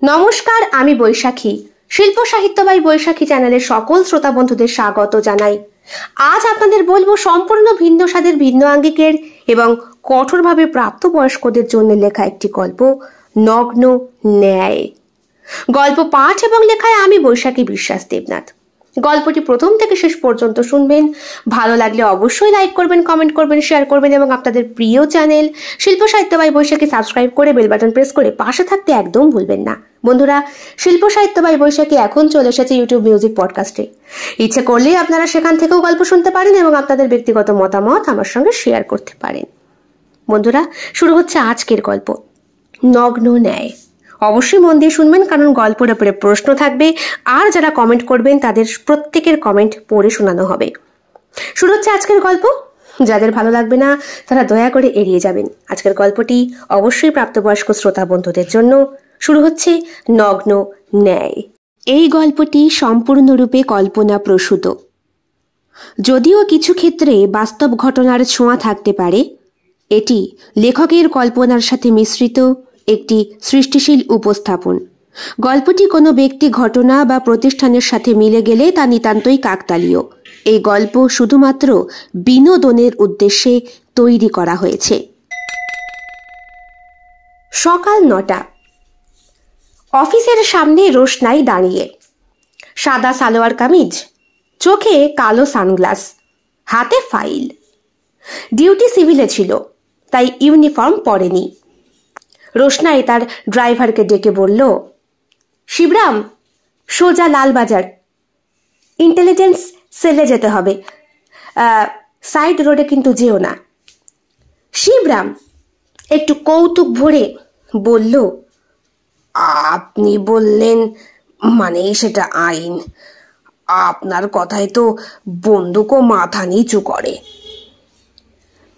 নমস্কার, আমি বৈশাখী। শিল্প সাহিত্য বাই বৈশাখী চ্যানেলের সকল শ্রোতা বন্ধুদের স্বাগত জানাই। আজ আপনাদের বলবো সম্পূর্ণ ভিন্ন স্বাদের, ভিন্ন আঙ্গিকের এবং কঠোরভাবে প্রাপ্তবয়স্কদের জন্য লেখা একটি গল্প, নগ্ন ন্যায়। গল্প পাঠ এবং লেখায় আমি বৈশাখী বিশ্বাস দেবনাথ। গল্পটি প্রথম থেকে শেষ পর্যন্ত শুনবেন। ভালো লাগলে অবশ্যই লাইক করবেন, কমেন্ট করবেন, শেয়ার করবেন এবং আপনাদের প্রিয় চ্যানেল শিল্প সাহিত্য বাই বৈশাখী সাবস্ক্রাইব করে বেল বাটন প্রেস করে পাশে থাকতে একদম ভুলবেন না। বন্ধুরা, শিল্প সাহিত্য বাই বৈশাখী এখন চলে এসেছে ইউটিউব মিউজিক পডকাস্টে। ইচ্ছে করলেই আপনারা সেখান থেকেও গল্প শুনতে পারেন এবং আপনাদের ব্যক্তিগত মতামত আমার সঙ্গে শেয়ার করতে পারেন। বন্ধুরা, শুরু হচ্ছে আজকের গল্প, নগ্ন ন্যায়। অবশ্যই মন দিয়ে শুনবেন, কারণ গল্পের উপরে প্রশ্ন থাকবে আর যারা কমেন্ট করবেন তাদের প্রত্যেকের কমেন্ট পড়ে শোনানো হবে। শুরু হচ্ছে আজকের গল্প। যাদের ভালো লাগবে না তারা দয়া করে এড়িয়ে যাবেন। আজকের গল্পটি অবশ্যই প্রাপ্তবয়স্ক শ্রোতা বন্ধুদের জন্য। শুরু হচ্ছে নগ্ন ন্যায়। এই গল্পটি সম্পূর্ণরূপে কল্পনা প্রসূত, যদিও কিছু ক্ষেত্রে বাস্তব ঘটনার ছোঁয়া থাকতে পারে। এটি লেখকের কল্পনার সাথে মিশ্রিত একটি সৃষ্টিশীল উপস্থাপন। গল্পটি কোনো ব্যক্তি, ঘটনা বা প্রতিষ্ঠানের সাথে মিলে গেলে তা নিতান্তই কাকতালীয়। এই গল্প শুধুমাত্র বিনোদনের উদ্দেশ্যে তৈরি করা হয়েছে। সকাল 9টা। অফিসের সামনে রোশনাই দাঁড়িয়ে, সাদা সালোয়ার কামিজ, চোখে কালো সানগ্লাস, হাতে ফাইল। ডিউটি সিভিলে ছিল, তাই ইউনিফর্ম পরেনি। রোশনাই তার ড্রাইভারকে ডেকে বলল, শিবরাম, সোজা লালবাজার, ইন্টেলিজেন্স সেলে যেতে হবে, সাইড রোডে কিন্তু যেও না। শিবরাম একটু কৌতুক ভরে বলল, আপনি বললেন মানে সেটা আইন? আপনার কথায় তো বন্দুকও মাথা নিচু করে।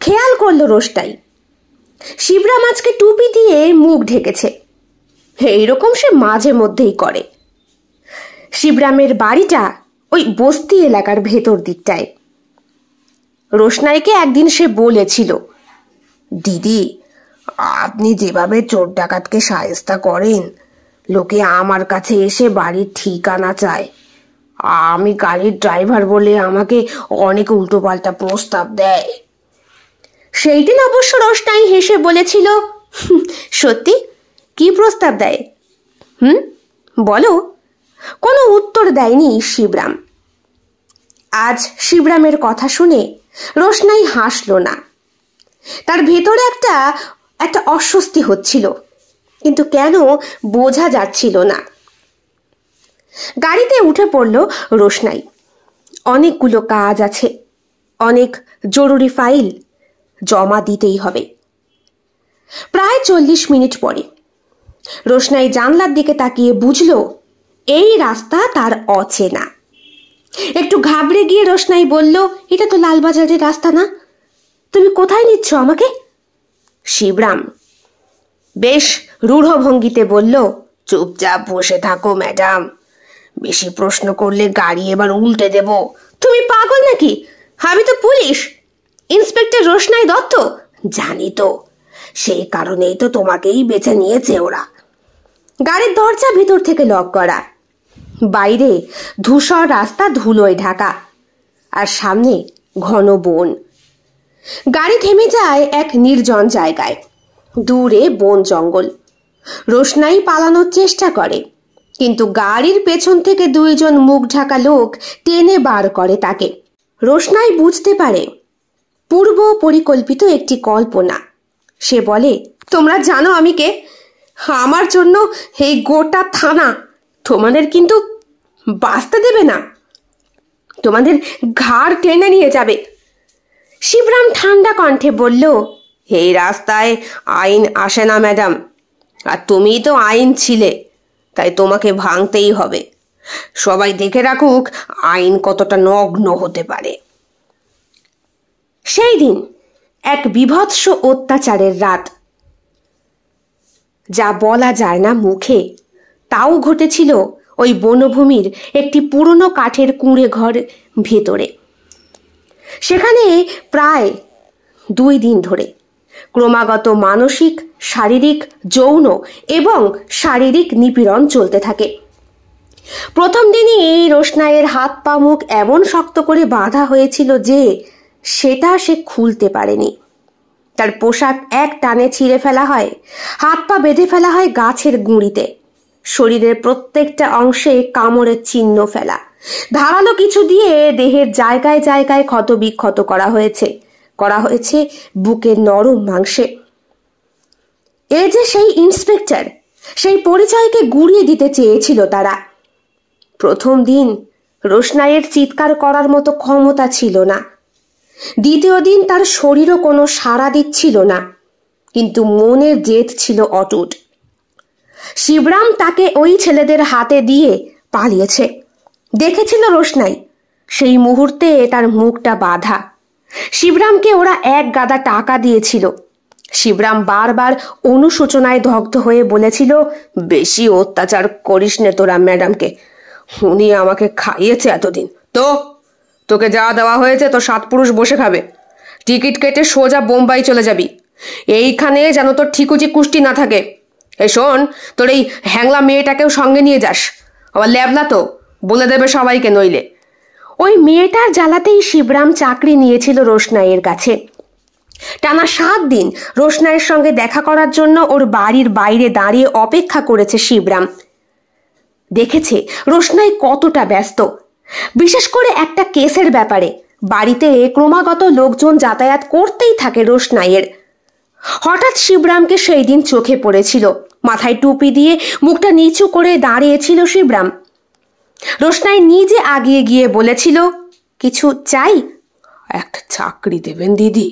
খেয়াল করলো রোশনাই, শিবরাম আজকে টুপি দিয়ে মুখ ঢেকেছে। এইরকম সে মাঝে মধ্যেই করে। শিবরামের বাড়িটা ওই বস্তি এলাকার ভেতর দিকটায়। রোশনাইকে একদিন সে বলেছিল, দিদি, আপনি যেভাবে চোর ডাকাতকে শায়েস্তা করেন, লোকে আমার কাছে এসে বাড়ির ঠিকানা চায়। আমি গাড়ির ড্রাইভার বলে আমাকে অনেক উল্টোপাল্টা প্রস্তাব দেয়। সেই দিন অবশ্য রোশনাই হেসে বলেছিল, সত্যি? কি প্রস্তাব দেয়? বলো। কোনো উত্তর দেয়নি শিবরাম। আজ শিবরামের কথা শুনে রোশনাই হাসল না। তার ভেতরে একটা অস্বস্তি হচ্ছিল, কিন্তু কেন বোঝা যাচ্ছিল না। গাড়িতে উঠে পড়ল রোশনাই। অনেকগুলো কাজ আছে, অনেক জরুরি ফাইল জমা দিতেই হবে। প্রায় 40 মিনিট পরে রোশনাই জানলার দিকে তাকিয়ে বুঝল এই রাস্তা তার অচেনা। একটু ঘাবড়ে গিয়ে রোশনাই বলল, এটা তো লালবাজারের রাস্তা না, তুমি কোথায় নিচ্ছ আমাকে? শিবরাম বেশ রূঢ় ভঙ্গিতে বলল, চুপচাপ বসে থাকো ম্যাডাম, বেশি প্রশ্ন করলে গাড়ি এবার উল্টে দেব। তুমি পাগল নাকি? আমি তো পুলিশ, ইন্সপেক্টর রোশনাই দত্ত। জানি তো, সেই কারণেই তো তোমাকেই বেছে নিয়েছে ওরা। গাড়ির দরজা ভিতর থেকে লক করা, বাইরে ধূসর রাস্তা ধুলোয় ঢাকা, আর সামনে ঘন বন। গাড়ি থেমে যায় এক নির্জন জায়গায়, দূরে বন জঙ্গল। রোশনাই পালানোর চেষ্টা করে, কিন্তু গাড়ির পেছন থেকে 2জন মুখ ঢাকা লোক টেনে বার করে তাকে। রোশনাই বুঝতে পারে পূর্ব পরিকল্পিত একটি কল্পনা। সে বলে, তোমরা জানো আমি কে? আমার জন্য এই গোটা থানা তোমাদের কিন্তু বাঁচতে দেবে না, তোমাদের ঘাড় টেনে নিয়ে যাবে। শিবরাম ঠান্ডা কণ্ঠে বলল, এই রাস্তায় আইন আসে না ম্যাডাম, আর তুমিই তো আইন ছিলে, তাই তোমাকে ভাঙতেই হবে। সবাই দেখে রাখুক আইন কতটা নগ্ন হতে পারে। সেই দিন এক বিভৎস অত্যাচারের রাত। যা বলা যায় না মুখে, তাও ঘটেছিল ওই বনভূমির একটি পুরনো কাঠের কুঁড়ে ঘর ভেতরে। সেখানে প্রায় 2 দিন ধরে ক্রমাগত মানসিক, শারীরিক, যৌন এবং শারীরিক নিপীড়ন চলতে থাকে। প্রথম দিনই রোশনাইয়ের হাত পা মুখ এমন শক্ত করে বাঁধা হয়েছিল যে সেটা সে খুলতে পারেনি। তার পোশাক এক টানে ছিঁড়ে ফেলা হয়, হাত পা বেঁধে ফেলা হয় গাছের গুঁড়িতে, শরীরের প্রত্যেকটা অংশে কামড়ের চিহ্ন ফেলা, ধারালো কিছু দিয়ে দেহের জায়গায় জায়গায় ক্ষত বিক্ষত করা হয়েছে বুকের নরম মাংসে। এ যে সেই ইন্সপেক্টর, সেই পরিচয়কে গুড়িয়ে দিতে চেয়েছিল তারা। প্রথম দিন রোশনাইয়ের চিৎকার করার মতো ক্ষমতা ছিল না। দ্বিতীয় দিন তার শরীরও কোনো সাড়া দিচ্ছিল না, কিন্তু মনের জেদ ছিল অটুট। শিবরাম তাকে ওই ছেলেদের হাতে দিয়ে পালিয়েছে দেখেছিল রোশনাই। সেই মুহূর্তে তার মুখটা বাঁধা। শিবরামকে ওরা এক গাদা টাকা দিয়েছিল। শিবরাম বারবার অনুশোচনায় দগ্ধ হয়ে বলেছিল, বেশি অত্যাচার করিস নে তোরা ম্যাডামকে, উনি আমাকে খাইয়েছে এতদিন। তোকে যা দেওয়া হয়েছে তো 7 পুরুষ বসে খাবে। টিকিট কেটে সোজা বোম্বাই চলে যাবি। এইখানে যেন তোর ঠিকুচি কুষ্টি না থাকে। এই শোন, তোর এই হ্যাংলা মেয়েটাকেও সঙ্গে নিয়ে যাস, আবার ল্যাবলা তো বলে দেবে সবাইকে নইলে। ওই মেয়েটার জ্বালাতেই শিবরাম চাকরি নিয়েছিল রোশনাইয়ের কাছে। টানা 7 দিন রোশনাইয়ের সঙ্গে দেখা করার জন্য ওর বাড়ির বাইরে দাঁড়িয়ে অপেক্ষা করেছে শিবরাম। দেখেছে রোশনাই কতটা ব্যস্ত, বিশেষ করে একটা কেসের ব্যাপারে। বাড়িতে ক্রমাগত লোকজন যাতায়াত করতেই থাকে রোশনাইয়ের। হঠাৎ শিবরামকে সেই দিন চোখে পড়েছিল। মাথায় টুপি দিয়ে মুখটা নিচু করে দাঁড়িয়েছিল শিবরাম। রোশনাই নিজে আগিয়ে গিয়ে বলেছিল, কিছু চাই? একটা চাকরি দেবেন দিদি।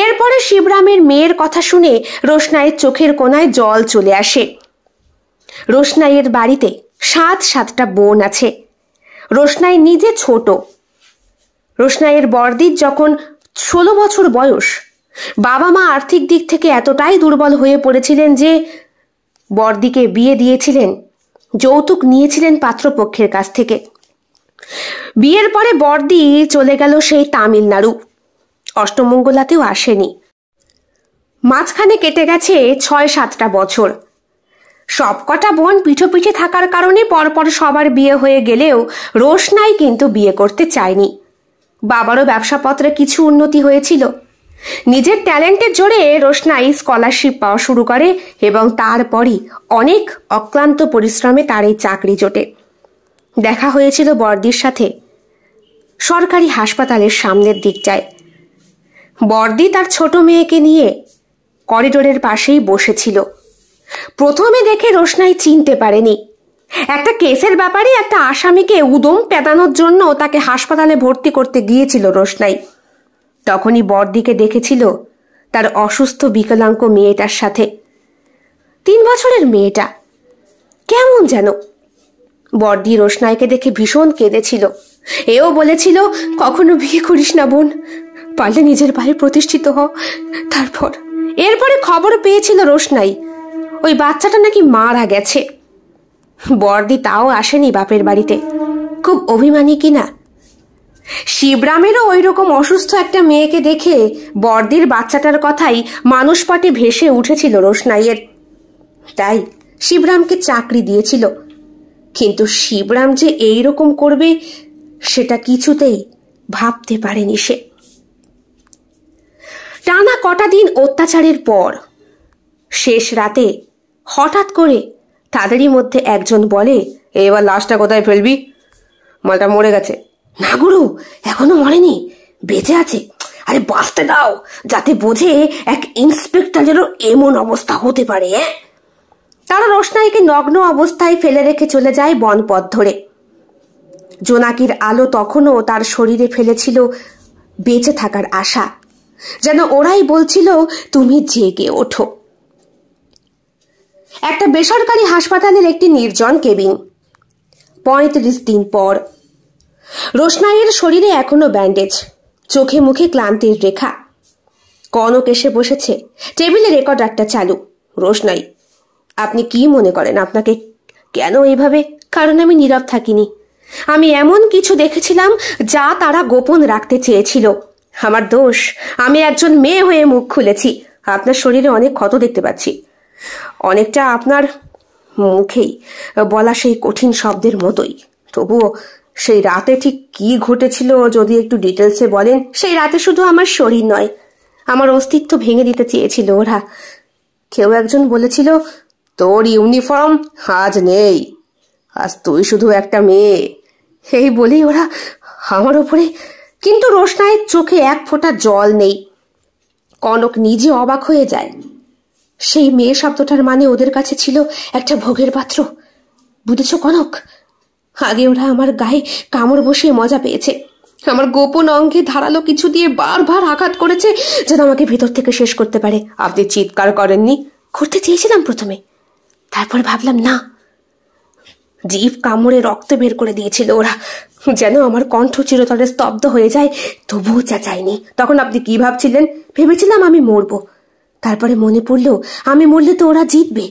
এরপরে শিবরামের মেয়ের কথা শুনে রোশনাইয়ের চোখের কোণায় জল চলে আসে। রোশনাইয়ের বাড়িতে 7টা বোন আছে। রোশনাই নিজে ছোট। রোশনাইয়ের বড়দির যখন 16 বছর বয়স, বাবা মা আর্থিক দিক থেকে এতটাই দুর্বল হয়ে পড়েছিলেন যে বড়দিকে বিয়ে দিয়েছিলেন, যৌতুক নিয়েছিলেন পাত্রপক্ষের কাছ থেকে। বিয়ের পরে বড়দি চলে গেল সেই তামিলনাড়ু, অষ্টমঙ্গলাতেও আসেনি। মাঝখানে কেটে গেছে 6-7টা বছর। সবকটা বোন পিঠোপিঠে থাকার কারণে পরপর সবার বিয়ে হয়ে গেলেও রোশনাই কিন্তু বিয়ে করতে চায়নি। বাবারও ব্যবসাপত্রে কিছু উন্নতি হয়েছিল। নিজের ট্যালেন্টের জোরে রোশনাই স্কলারশিপ পাওয়া শুরু করে এবং তারপরই অনেক অক্লান্ত পরিশ্রমে তার এই চাকরি জোটে। দেখা হয়েছিল বড়দির সাথে সরকারি হাসপাতালের সামনের দিকটায়। বড়দি তার ছোট মেয়েকে নিয়ে করিডোরের পাশেই বসেছিল। প্রথমে দেখে রোশনাই চিনতে পারেনি। একটা কেসের ব্যাপারে একটা আসামিকে উদম পেদানোর জন্য তাকে হাসপাতালে ভর্তি করতে গিয়েছিল রোশনাই। তখনই বড়দিকে দেখেছিল তার অসুস্থ বিকলাঙ্গ মেয়েটার সাথে। 3 বছরের মেয়েটা কেমন যেন। বড়দি রোশনাইকে দেখে ভীষণ কেঁদেছিল। এও বলেছিল, কখনো বিয়ে করিস না বোন, পারলে নিজের পায়ে প্রতিষ্ঠিত হ। এরপরে খবর পেয়েছিল রোশনাই ওই বাচ্চাটা নাকি মারা গেছে। বড়দি তাও আসেনি বাপের বাড়িতে। খুব অভিমানী কিনা। শিবরামেরও ওই রকম অসুস্থ একটা মেয়েকে দেখে বড়দির বাচ্চাটার কথাই মানুষপটে ভেসে উঠেছিল রোশনাইয়ের। তাই শিবরামকে চাকরি দিয়েছিল। কিন্তু শিবরাম যে এইরকম করবে সেটা কিছুতেই ভাবতে পারেনি সে। টানা কটা দিন অত্যাচারের পর শেষ রাতে হঠাৎ করে তাদেরই মধ্যে একজন বলে, এবার লাশটা কোথায় ফেলবি? মালটা মরে গেছে। না গুরু, এখনো মরেনি, বেঁচে আছে। আরে বাঁচতে দাও, যাতে বোঝে এক ইন্সপেক্টরেরও এমন অবস্থা হতে পারে। তারা রোশনাইকে নগ্ন অবস্থায় ফেলে রেখে চলে যায় বনপথ ধরে। জোনাকির আলো তখনও তার শরীরে ফেলেছিল বেঁচে থাকার আশা, যেন ওরাই বলছিল, তুমি জেগে ওঠো। একটা বেসরকারি হাসপাতালের একটি নির্জন কেবিন। 35 দিন পর রোশনাইয়ের শরীরে এখনো ব্যান্ডেজ, চোখে মুখে ক্লান্তির রেখা। কনক এসে বসেছে, টেবিলে রেকর্ডারটা চালু। রোশনাই, আপনি কি মনে করেন আপনাকে কেন এইভাবে? কারণ আমি নীরব থাকিনি। আমি এমন কিছু দেখেছিলাম যা তারা গোপন রাখতে চেয়েছিল। আমার দোষ, আমি একজন মেয়ে হয়ে মুখ খুলেছি। আপনার শরীরে অনেক ক্ষত দেখতে পাচ্ছি, অনেকটা আপনার মুখেই বলা সেই কঠিন শব্দের মতোই। তবুও সেই রাতে ঠিক কি ঘটেছিল যদি একটু ডিটেলসে বলেন। সেই রাতে শুধু আমার শরীর নয়, আমার অস্তিত্ব ভেঙে দিতে চেয়েছিল ওরা। কেউ একজন বলেছিল, তোর ইউনিফর্ম আজ নেই, আজ তুই শুধু একটা মেয়ে। এই বলেই ওরা আমার ওপরে। কিন্তু রোশনাইয়ের চোখে এক ফোঁটা জল নেই। কনক নিজে অবাক হয়ে যায়। সেই মেয়ে শব্দটার মানে ওদের কাছে ছিল একটা ভোগের পাত্র। বুঝেছ কনক, আগে ওরা আমার গায়ে কামড় বসিয়ে মজা পেয়েছে, আমার গোপন অঙ্গে ধারালো কিছু দিয়ে বারবার আঘাত করেছে যেন আমাকে ভেতর থেকে শেষ করতে পারে। আপনি চিৎকার করেননি? করতে চেয়েছিলাম প্রথমে, তারপর ভাবলাম না। জিভ কামড়ে রক্ত বের করে দিয়েছিল ওরা, যেন আমার কণ্ঠ চিরতরে স্তব্ধ হয়ে যায়, তবুও চেঁচাইনি। তখন আপনি কি ভাবছিলেন? ভেবেছিলাম আমি মরবো। তারপরে মনে পড়ল আমি মরলে তো ওরা জিতবে।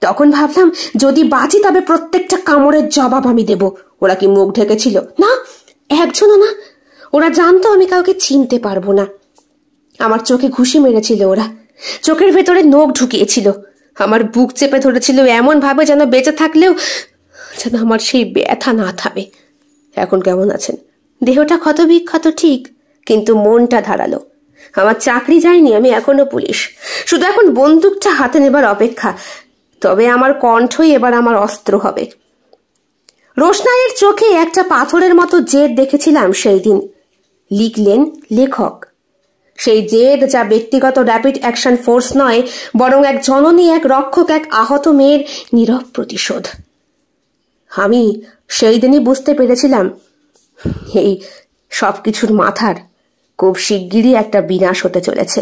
তখন ভাবলাম যদি বাঁচি তবে প্রত্যেকটা কামড়ের জবাব আমি দেব। ওরা কি মুখ ঢেকেছিল? না, একজনও না। ওরা জানতো আমি কাউকে চিনতে পারবো না। আমার চোখে ঘুষি মেরেছিল ওরা, চোখের ভেতরে নখ ঢুকিয়েছিল, আমার বুক চেপে ধরেছিল এমন ভাবে যেন বেঁচে থাকলেও যেন আমার সেই ব্যথা না থামে। এখন কেমন আছেন? দেহটা ক্ষত বিক্ষত ঠিক, কিন্তু মনটা ধারালো। আমার চাকরি যায়নি, আমি এখনো পুলিশ। শুধু এখন বন্দুকটা হাতে নেবার অপেক্ষা। তবে আমার কণ্ঠই এবার আমার অস্ত্র হবে। রোশনাইয়ের চোখে একটা পাথরের মতো জেদ দেখেছিলাম সেই দিন। লিখলেন লেখক। সেই জেদ যা ব্যক্তিগত র্যাপিড অ্যাকশন ফোর্স নয়, বরং এক জননী, এক রক্ষক, এক আহত মেয়ের নীরব প্রতিশোধ। আমি সেই দিনই বুঝতে পেরেছিলাম এই সবকিছুর মাথার খুব শিগগিরই একটা বিনাশ হতে চলেছে।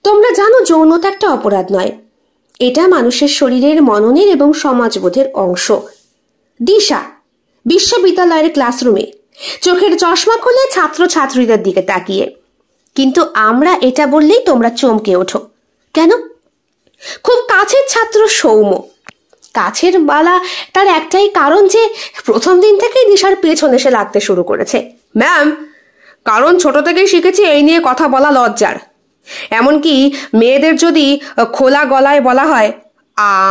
তোমরা জানো যৌনতা একটা অপরাধ নয়, এটা মানুষের শরীরের, মননের এবং সমাজবোধের অংশ। দিশা বিশ্ববিদ্যালয়ের ক্লাসরুমে চোখের চশমা খুলে ছাত্রছাত্রীদের দিকে তাকিয়ে। কিন্তু আমরা এটা বললেই তোমরা চমকে ওঠো। কেন? খুব কাছের ছাত্র সৌম্য। কাছের বালা তার একটাই কারণ যে প্রথম দিন থেকেই দিশার পেছনে এসে লাগতে শুরু করেছে। ম্যাম, কারণ ছোট থেকেই শিখেছি এই নিয়ে কথা বলা লজ্জার। এমনকি মেয়েদের যদি খোলা গলায় বলা হয়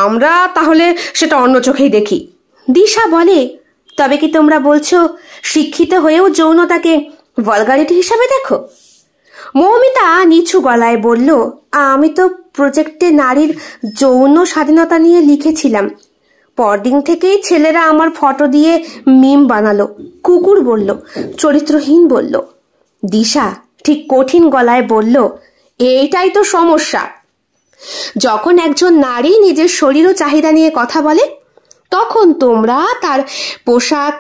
আমরা তাহলে সেটা অন্য চোখেই দেখি। দিশা বলে, তবে কি তোমরা বলছো শিক্ষিত হয়েও যৌনতাকে ভলগারিটি হিসাবে দেখো? মৌমিতা নিচু গলায় বলল, আমি তো প্রজেক্টে নারীর যৌন স্বাধীনতা নিয়ে লিখেছিলাম। পরদিন থেকেই ছেলেরা আমার ফটো দিয়ে মিম বানালো, কুকুর বলল, চরিত্রহীন বলল। দিশা ঠিক কঠিন গলায় বলল, এইটাই তো সমস্যা। যখন একজন নারী নিজের শরীর ও চাহিদা নিয়ে কথা বলে, তখন তোমরা তার পোশাক,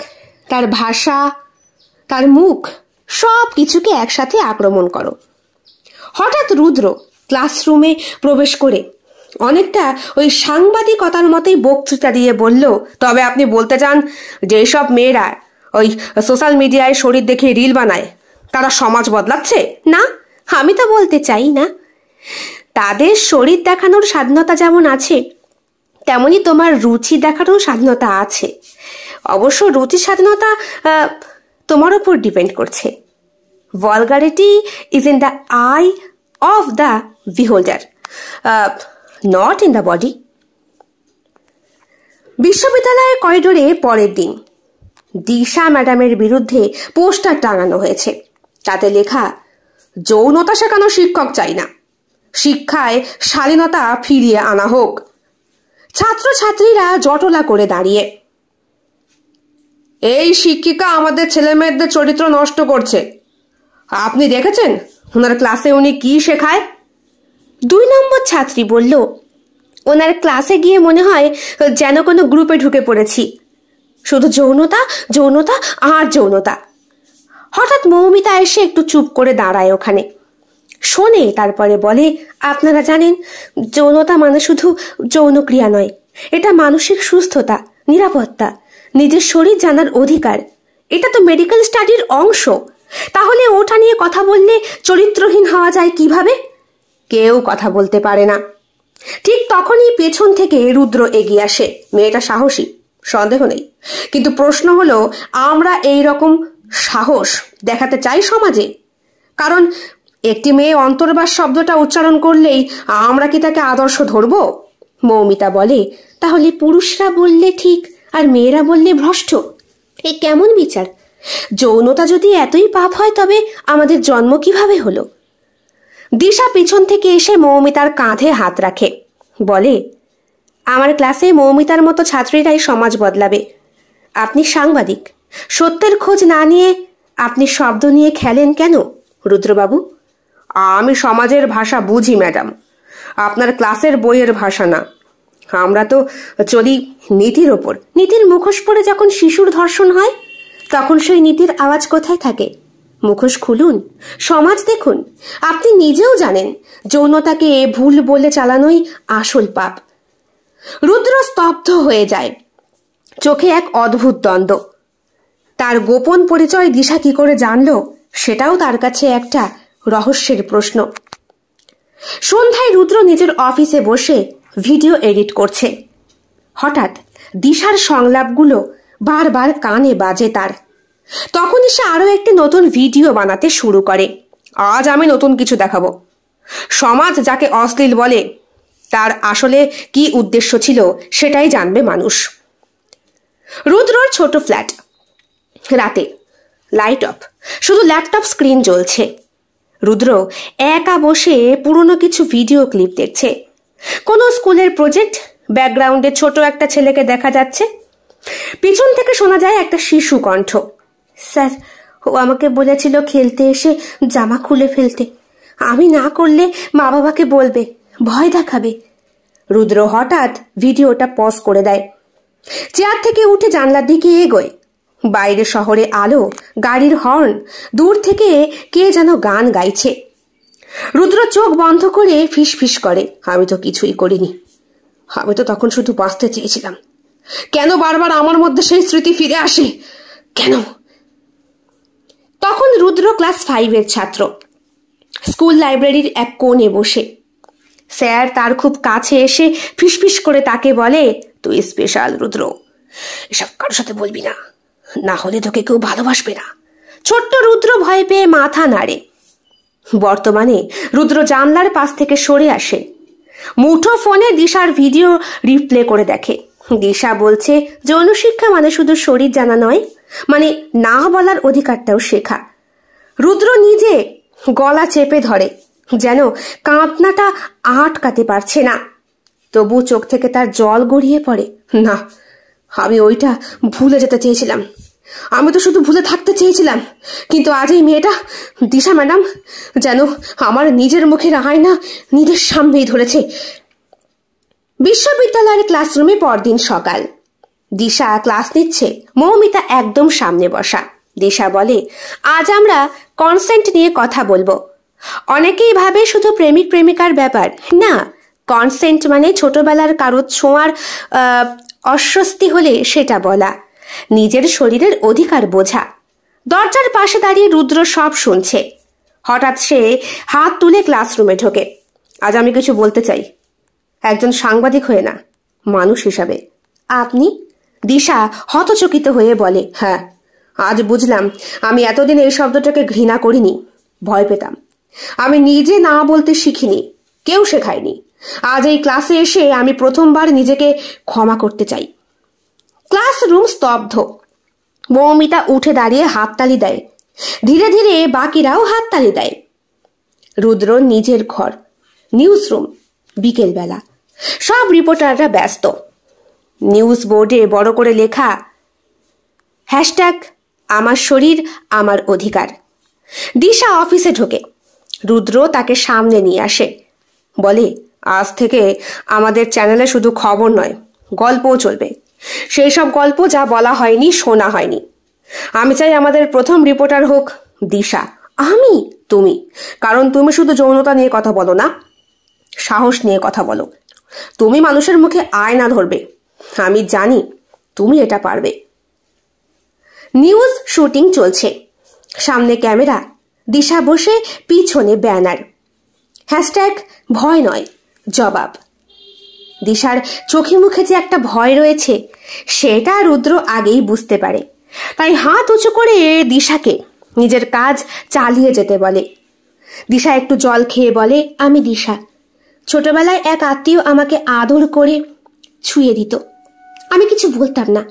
তার ভাষা, তার মুখ সব কিছুকে একসাথে আক্রমণ করো। হঠাৎ রুদ্র ক্লাসরুমে প্রবেশ করে অনেকটা ওই সাংবাদিকতার মতোই বক্তৃতা দিয়ে বলল, তবে আপনি বলতে চান যেসব মেয়েরা ওই সোশ্যাল মিডিয়ায় শরীর দেখে রিল বানায় তারা সমাজ বদলাচ্ছে? না, আমি তো বলতে চাই না। তাদের শরীর দেখানোর স্বাধীনতা যেমন আছে, তেমনি তোমার রুচি দেখানোর স্বাধীনতা আছে। অবশ্য রুচির স্বাধীনতা তোমার উপর ডিপেন্ড করছে। Vulgarity is in the eye of the beholder, not in the body. বিশ্ববিদ্যালয়ের করিডোরে পরের দিন দিশা ম্যাডামের বিরুদ্ধে পোস্টার টাঙানো হয়েছে। তাতে লেখা, যৌনতা শেখানো শিক্ষক চাই না, শিক্ষায় শালীনতা ফিরিয়ে আনা হোক। ছাত্রছাত্রীরা জটলা করে দাঁড়িয়ে, এই শিক্ষিকা আমাদের ছেলে মেয়েদের চরিত্র নষ্ট করছে। আপনি দেখেছেন ওনার ক্লাসে উনি কি শেখায়? 2 নম্বর ছাত্রী বলল, ওনার ক্লাসে গিয়ে মনে হয় যেন কোনো গ্রুপে ঢুকে পড়েছি, শুধু যৌনতা, যৌনতা আর যৌনতা। হঠাৎ মৌমিতা এসে একটু চুপ করে দাঁড়ায় ওখানে, শোনে, তারপরে বলে, আপনারা জানেন যৌনতা মানে শুধু যৌনক্রিয়া নয়, এটা মানসিক সুস্থতা, নিরাপত্তা, নিজের শরীর জানার অধিকার। এটা তো মেডিকেল স্টাডির অংশ। তাহলে ওটা নিয়ে কথা বললে চরিত্রহীন হওয়া যায় কিভাবে? কেউ কথা বলতে পারে না। ঠিক তখনই পেছন থেকে রুদ্র এগিয়ে আসে। মেয়েটা সাহসী, সন্দেহ নেই, কিন্তু প্রশ্ন হলো আমরা এই রকম সাহস দেখাতে চাই সমাজে, কারণ একটি মেয়ে অন্তর্বাস শব্দটা উচ্চারণ করলেই আমরা কি তাকে আদর্শ ধরব? মৌমিতা বলে, তাহলে পুরুষরা বললে ঠিক আর মেয়েরা বললে ভ্রষ্ট, এ কেমন বিচার? যৌনতা যদি এতই পাপ হয় তবে আমাদের জন্ম কিভাবে হলো? দিশা পিছন থেকে এসে মৌমিতার কাঁধে হাত রাখে, বলে, আমার ক্লাসে মৌমিতার মতো ছাত্রীরাই সমাজ বদলাবে। আপনি সাংবাদিক, সত্যের খোঁজ না নিয়ে আপনি শব্দ নিয়ে খেলেন কেন রুদ্রবাবু? আমি সমাজের ভাষা বুঝি ম্যাডাম, আপনার ক্লাসের বইয়ের ভাষা না। আমরা তো চলি নীতির ওপর। নীতির মুখোশ পরে যখন শিশুর ধর্ষণ হয় তখন সেই নীতির আওয়াজ কোথায় থাকে? মুখোশ খুলুন, সমাজ দেখুন। আপনি নিজেও জানেন যৌনতাকে ভুল বলে চালানোই আসল পাপ। রুদ্র স্তব্ধ হয়ে যায়, চোখে এক অদ্ভুত দ্বন্দ্ব। তার গোপন পরিচয় দিশা কি করে জানলো সেটাও তার কাছে একটা রহস্যের প্রশ্ন। সন্ধ্যায় রুদ্র নিজের অফিসে বসে ভিডিও এডিট করছে। হঠাৎ দিশার সংলাপগুলো বারবার কানে বাজে তার। তখনই সে আরো একটি নতুন ভিডিও বানাতে শুরু করে। আজ আমি নতুন কিছু দেখাবো। সমাজ যাকে অশ্লীল বলে তার আসলে কি উদ্দেশ্য ছিল সেটাই জানবে মানুষ। রুদ্রর ছোট ফ্ল্যাট, রাতে লাইট অফ, শুধু ল্যাপটপ স্ক্রিন জ্বলছে। রুদ্র একা বসে পুরনো কিছু ভিডিও ক্লিপ দেখছে। কোনো স্কুলের প্রজেক্ট, ব্যাকগ্রাউন্ডে ছোট একটা ছেলেকে দেখা যাচ্ছে। পিছন থেকে শোনা যায় একটা শিশু কণ্ঠ, স্যার ও আমাকে বলেছিল খেলতে এসে জামা খুলে ফেলতে, আমি না করলে মা বাবাকে বলবে, ভয় দেখাবে। রুদ্র হঠাৎ ভিডিওটা পজ করে দেয়, চেয়ার থেকে উঠে জানলার দিকে এগোয়। বাইরে শহরে আলো, গাড়ির হর্ন, দূর থেকে কে যেন গান গাইছে। রুদ্র চোখ বন্ধ করে ফিসফিস করে, আমি তো কিছুই করিনি, আমি তো তখন শুধু বাঁচতে চেয়েছিলাম। কেন বারবার আমার মধ্যে সেই স্মৃতি ফিরে আসে কেন? তখন রুদ্র ক্লাস 5-এর ছাত্র, স্কুল লাইব্রেরির এক কোণে বসে। স্যার তার খুব কাছে এসে ফিসফিস করে তাকে বলে, তুই স্পেশাল রুদ্র, এসব কারোর সাথে বলবি না, না হলে তোকে কেউ ভালোবাসবে না। ছোট্ট রুদ্র ভয় পেয়ে মাথা নাড়ে। বর্তমানে রুদ্র জানলার পাশ থেকে সরে আসে, মুঠো ফোনে দিশার ভিডিও রিপ্লে করে দেখে। দিশা বলছে যৌন শিক্ষা মানে শুধু শরীর জানা নয়, মানে না বলার অধিকারটাও শেখা। রুদ্র নিজে গলা চেপে ধরে, যেন কাঁদনাটা আটকাতে পারছে না। তবু চোখ থেকে তার জল গড়িয়ে পড়ে। না, আমি ওইটা ভুলে যেতে চেয়েছিলাম, আমি তো শুধু ভুলে থাকতে চেয়েছিলাম। কিন্তু আজ এই মেয়েটা দিশা ম্যাডাম যেন আমার নিজের মুখের আয়না নিজের সামনেই ধরেছে। বিশ্ববিদ্যালয়ের ক্লাসরুমে পরদিন সকাল। দিশা ক্লাস নিচ্ছে, মৌমিতা একদম সামনে বসা। দিশা বলে, আজ আমরা কনসেন্ট নিয়ে কথা বলবো। অনেকেই ভাবে শুধু প্রেমিক প্রেমিকার ব্যাপার, না, কনসেন্ট মানে ছোটবেলার কারো ছোঁয়ার অস্বস্তি হলে সেটা বলা, নিজের শরীরের অধিকার বোঝা। দরজার পাশে দাঁড়িয়ে রুদ্র সব শুনছে। হঠাৎ সে হাত তুলে ক্লাসরুমে ঢোকে। আজ আমি কিছু বলতে চাই, একজন সাংবাদিক হয়ে না, মানুষ হিসাবে। আপনি? দিশা হতচকিত হয়ে বলে, হ্যাঁ, আজ বুঝলাম আমি এতদিন এই শব্দটাকে ঘৃণা করিনি, ভয় পেতাম। আমি নিজে না বলতে শিখিনি, কেউ শেখায়নি। আজ এই ক্লাসে এসে আমি প্রথমবার নিজেকে ক্ষমা করতে চাই। ক্লাসরুম স্তব্ধ। মৌমিতা উঠে দাঁড়িয়ে হাততালি দেয়, ধীরে ধীরে বাকিরাও হাততালি দেয়। রুদ্র নিজের ঘর, নিউজ রুম, বিকেলবেলা। সব রিপোর্টাররা ব্যস্ত। নিউজ বোর্ডে বড় করে লেখা, হ্যাশট্যাগ আমার শরীর আমার অধিকার। দিশা অফিসে ঢোকে। রুদ্র তাকে সামনে নিয়ে আসে, বলে, আজ থেকে আমাদের চ্যানেলে শুধু খবর নয়, গল্পও চলবে। সেই সব গল্প যা বলা হয়নি, শোনা হয়নি। আমি চাই আমাদের প্রথম রিপোর্টার হোক দিশা। আমি? তুমি? কারণ তুমি শুধু যৌনতা নিয়ে কথা বলো না, সাহস নিয়ে কথা বলো। তুমি মানুষের মুখে আয়না ধরবে, আমি জানি তুমি এটা পারবে। নিউজ শুটিং চলছে, সামনে ক্যামেরা, দিশা বসে, পিছনে ব্যানার, হ্যাশট্যাগ ভয় নয় জবাব। দিশার চোখে মুখে যে একটা ভয় রয়েছে সেটা রুদ্র আগেই বুঝতে পারে। তাই হাত উঁচু করে দিশাকে নিজের কাজ চালিয়ে যেতে বলে। দিশা একটু জল খেয়ে বলে, আমি দিশা। ছোটবেলায় এক আত্মীয় আমাকে আদর করে ছুঁয়ে দিত, আমি কিছু বলতাম না,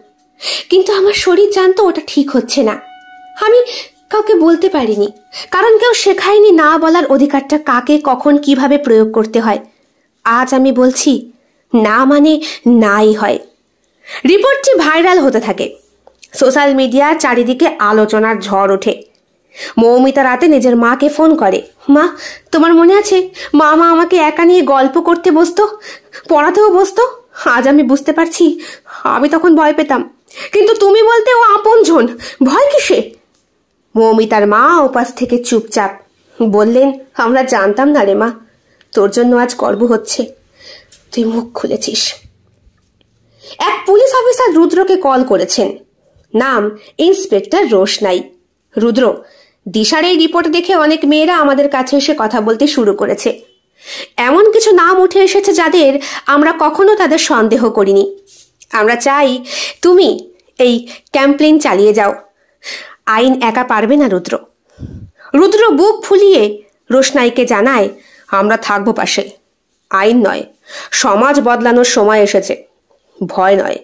কিন্তু আমার শরীর জানতো ওটা ঠিক হচ্ছে না। আমি কাউকে বলতে পারিনি, কারণ কেউ শেখায়নি না বলার অধিকারটা কাকে কখন কিভাবে প্রয়োগ করতে হয়। আজ আমি বলছি, না মানে নাই হয়। রিপোর্টটি ভাইরাল হতে থাকে, সোশ্যাল মিডিয়ার চারিদিকে আলোচনার ঝড় ওঠে। মৌমিতা রাতে নিজের মাকে ফোন করে, মা তোমার মনে আছে মামা আমাকে একা নিয়ে গল্প করতে বসতো, পড়াতেও বসতো। আজ আমি বুঝতে পারছি আমি তখন ভয় পেতাম, কিন্তু তুমি বলতে ও আপনজন, ভয় কিসে? মৌমিতার মা উপাস থেকে চুপচাপ বললেন, আমরা জানতাম না রে মা, তোর জন্য আজ গর্ব হচ্ছে, তুই মুখ খুলেছিস। এক পুলিশ অফিসার রুদ্রকে কল করেছেন, নাম ইন্সপেক্টর রোশনাই। রুদ্র, দিশার এই রিপোর্ট দেখে অনেক মেয়েরা আমাদের কাছে এসে কথা বলতে শুরু করেছে। এমন কিছু নাম উঠে এসেছে যাদের আমরা কখনো তাদের সন্দেহ করিনি। আমরা চাই তুমি এই ক্যাম্পেইন চালিয়ে যাও, আইন একা পারবে না রুদ্র। রুদ্র বুক ফুলিয়ে রোশনাইকে জানায়, আমরা থাকবো পাশে, আইন নয় সমাজ বদলানোর সময় এসেছে, ভয় নয়,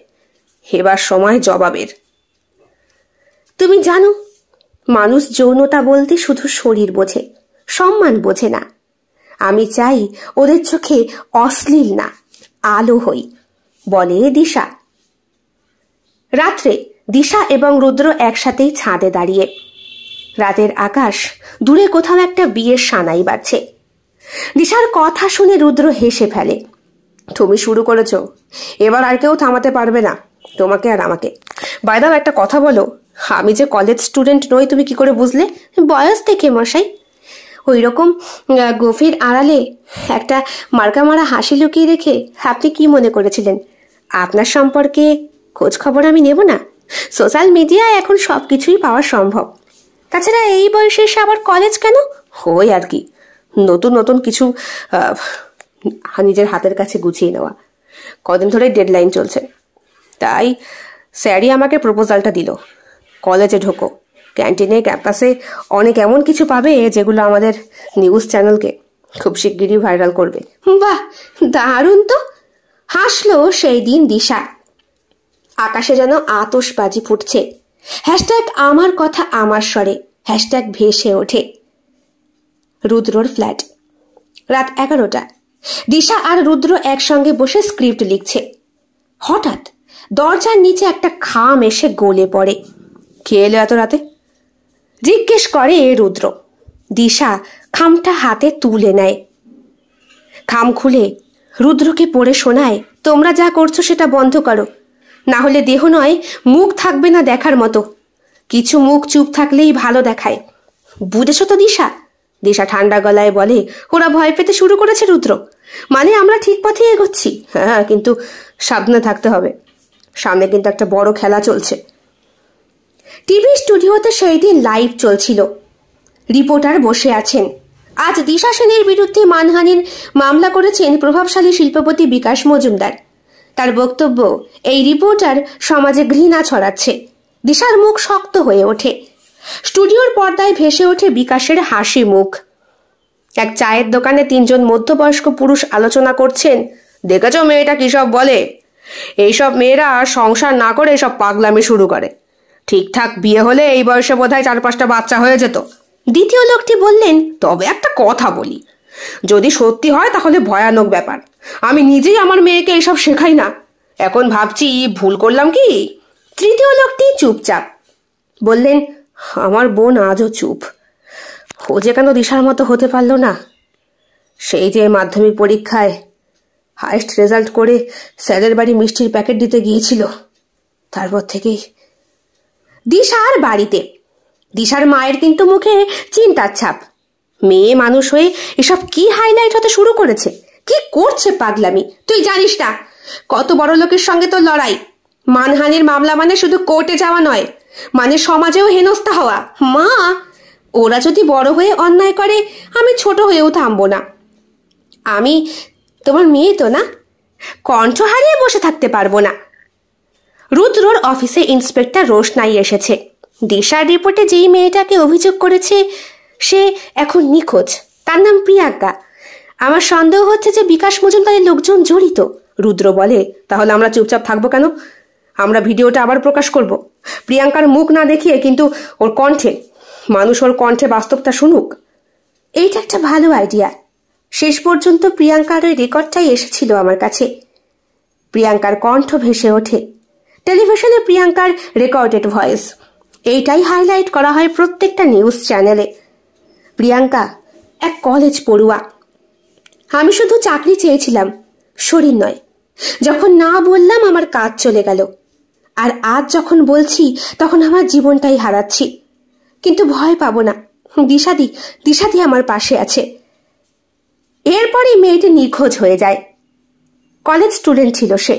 এবার সময় জবাবের। তুমি জানো, মানুষ যৌনতা বলতে শুধু শরীর বোঝে, সম্মান বোঝে না। আমি চাই ওদের চোখে অশ্লীল না, আলো হই, বলে দিশা। রাত্রে দিশা এবং রুদ্র একসাথেই ছাদে দাঁড়িয়ে। রাতের আকাশ, দূরে কোথাও একটা বিয়ের সানাই বাজছে। দিশার কথা শুনে রুদ্র হেসে ফেলে, তুমি শুরু করেছ, এবার আর কেউ থামাতে পারবে না, তোমাকে আর আমাকে। বাই দ্য ওয়ে, একটা কথা বলো, আমি যে কলেজ স্টুডেন্ট নই তুমি কি করে বুঝলে? বয়স দেখে মশাই। ওই রকম গভীর আড়ালে একটা মার্কা মারা হাসি লুকিয়ে রেখে আপনি কি মনে করেছিলেন আপনার সম্পর্কে খোঁজ খবর আমি নেব না? সোশ্যাল মিডিয়ায় এখন সবকিছুই পাওয়া সম্ভব। তাছাড়া এই বয়সে এসে আবার কলেজ কেন? ওই আর কি, নতুন নতুন কিছু নিজের হাতের কাছে গুছিয়ে নেওয়া। কদিন ধরে ডেডলাইন চলছে, তাই স্যারই আমাকে প্রপোজালটা দিল, কলেজে ঢোকো, ক্যান্টিনে ক্যাম্পাসে অনেক এমন কিছু পাবে যেগুলো আমাদের নিউজ চ্যানেলকে খুব শিগগিরই ভাইরাল করবে। বাহ, দারুণ তো, হাসলো সেই দিন দিশা। আকাশে যেন আতশবাজি ফুটছে। হ্যাশট্যাগ আমার কথা আমার স্বরে হ্যাশট্যাগ ভেসে ওঠে। রুদ্রর ফ্ল্যাট, রাত 11টা। দিশা আর রুদ্র একসঙ্গে বসে স্ক্রিপ্ট লিখছে। হঠাৎ দরজার নিচে একটা খাম এসে গলে পড়ে। কে এলো এত রাতে? জিজ্ঞেস করে রুদ্র। দিশা খামটা হাতে তুলে নেয়। খাম খুলে রুদ্রকে পড়ে শোনায়, তোমরা যা করছো সেটা বন্ধ করো, না হলে দেহ নয় মুখ থাকবে না দেখার মতো। কিছু মুখ চুপ থাকলেই ভালো দেখায়, বুঝেছো তো দিশা? দিশা ঠান্ডা গলায় বলে, ওরা ভয় পেতে শুরু করেছে রুদ্র, মানে আমরা ঠিক পথে এগোচ্ছি। হ্যাঁ, কিন্তু সাবধানে থাকতে হবে, সামনে কিন্তু একটা বড় খেলা চলছে। টিভি স্টুডিওতে সেই দিন লাইভ চলছিল। রিপোর্টার বসে আছেন। আজ দিশা সেনের বিরুদ্ধে মানহানির মামলা করেছেন প্রভাবশালী শিল্পপতি বিকাশ মজুমদার। তার বক্তব্য, এই রিপোর্টার সমাজে ঘৃণা ছড়াচ্ছে। দিশার মুখ শক্ত হয়ে ওঠে। স্টুডিওর পর্দায় ভেসে ওঠে বিকাশের হাসি মুখ। এক চায়ের দোকানে 3 জন মধ্যবয়স্ক পুরুষ আলোচনা করছেন। দেখেছো মেয়েটা কি সব বলে? এইসব মেয়েরা সংসার না করে সব পাগলামি শুরু করে, ঠিকঠাক বিয়ে হলে এই বয়সে বোধহয় 4-5টা বাচ্চা হয়ে যেত। দ্বিতীয় লোকটি বললেন, তবে একটা কথা বলি, যদি সত্যি হয় তাহলে ভয়ানক ব্যাপার। আমি নিজেই আমার মেয়েকে এইসব শেখাই না, এখন ভাবছি ভুল করলাম কি। তৃতীয় লোকটি চুপচাপ বললেন, আমার বোন আজও চুপ, ও যে কেন দিশার মতো হতে পারল না। সেই যে মাধ্যমিক পরীক্ষায় হাইস্ট রেজাল্ট করে স্যারের বাড়ি মিষ্টির প্যাকেট দিতে গিয়েছিল, তারপর থেকেই। দিশার বাড়িতে দিশার মায়ের কিন্তু মুখে চিন্তার ছাপ। মেয়ে মানুষ হয়ে এসব কি হাইলাইট হতে শুরু করেছে? কি করছে পাগলামি? তুই জানিস না কত বড় লোকের সঙ্গে তোর লড়াই? মানহানির মামলা মানে শুধু কোর্টে যাওয়া নয়, মানে সমাজেও হেনস্থা হওয়া। মা, ওরা যদি বড় হয়ে অন্যায় করে আমি ছোট হয়েও থামবো না। আমি তোমার মেয়ে তো না, কণ্ঠ হারিয়ে বসে থাকতে পারবো না। রুদ্রর অফিসে ইন্সপেক্টর রোশনাই এসেছে। দিশার রিপোর্টে যেই মেয়েটাকে অভিযোগ করেছে সে এখন নিখোঁজ। তার নাম প্রিয়াঙ্কা। আমার সন্দেহ হচ্ছে যে বিকাশ মজুমদারের লোকজন জড়িত। রুদ্র বলে, তাহলে আমরা চুপচাপ থাকবো কেন? আমরা ভিডিওটা আবার প্রকাশ করব। প্রিয়াঙ্কার মুখ না দেখিয়ে, কিন্তু ওর কণ্ঠে, মানুষ ওর কণ্ঠে বাস্তবটা শুনুক। এইটা একটা ভালো আইডিয়া। শেষ পর্যন্ত প্রিয়াঙ্কার ওই রেকর্ডটাই এসেছিল আমার কাছে। প্রিয়াঙ্কার কণ্ঠ ভেসে ওঠে টেলিভিশনে, প্রিয়াঙ্কার রেকর্ডেড ভয়েস। এইটাই হাইলাইট করা হয় প্রত্যেকটা নিউজ চ্যানেলে। প্রিয়াঙ্কা এক কলেজ পড়ুয়া। আমি শুধু চাকরি চেয়েছিলাম, শরীর নয়। যখন না বললাম আমার কাজ চলে গেল, আর আজ যখন বলছি তখন আমার জীবনটাই হারাচ্ছি। কিন্তু ভয় পাবো না, দিশাদি আমার পাশে আছে। এরপরই মেয়েটি নিখোঁজ হয়ে যায়। কলেজ স্টুডেন্ট ছিল সে,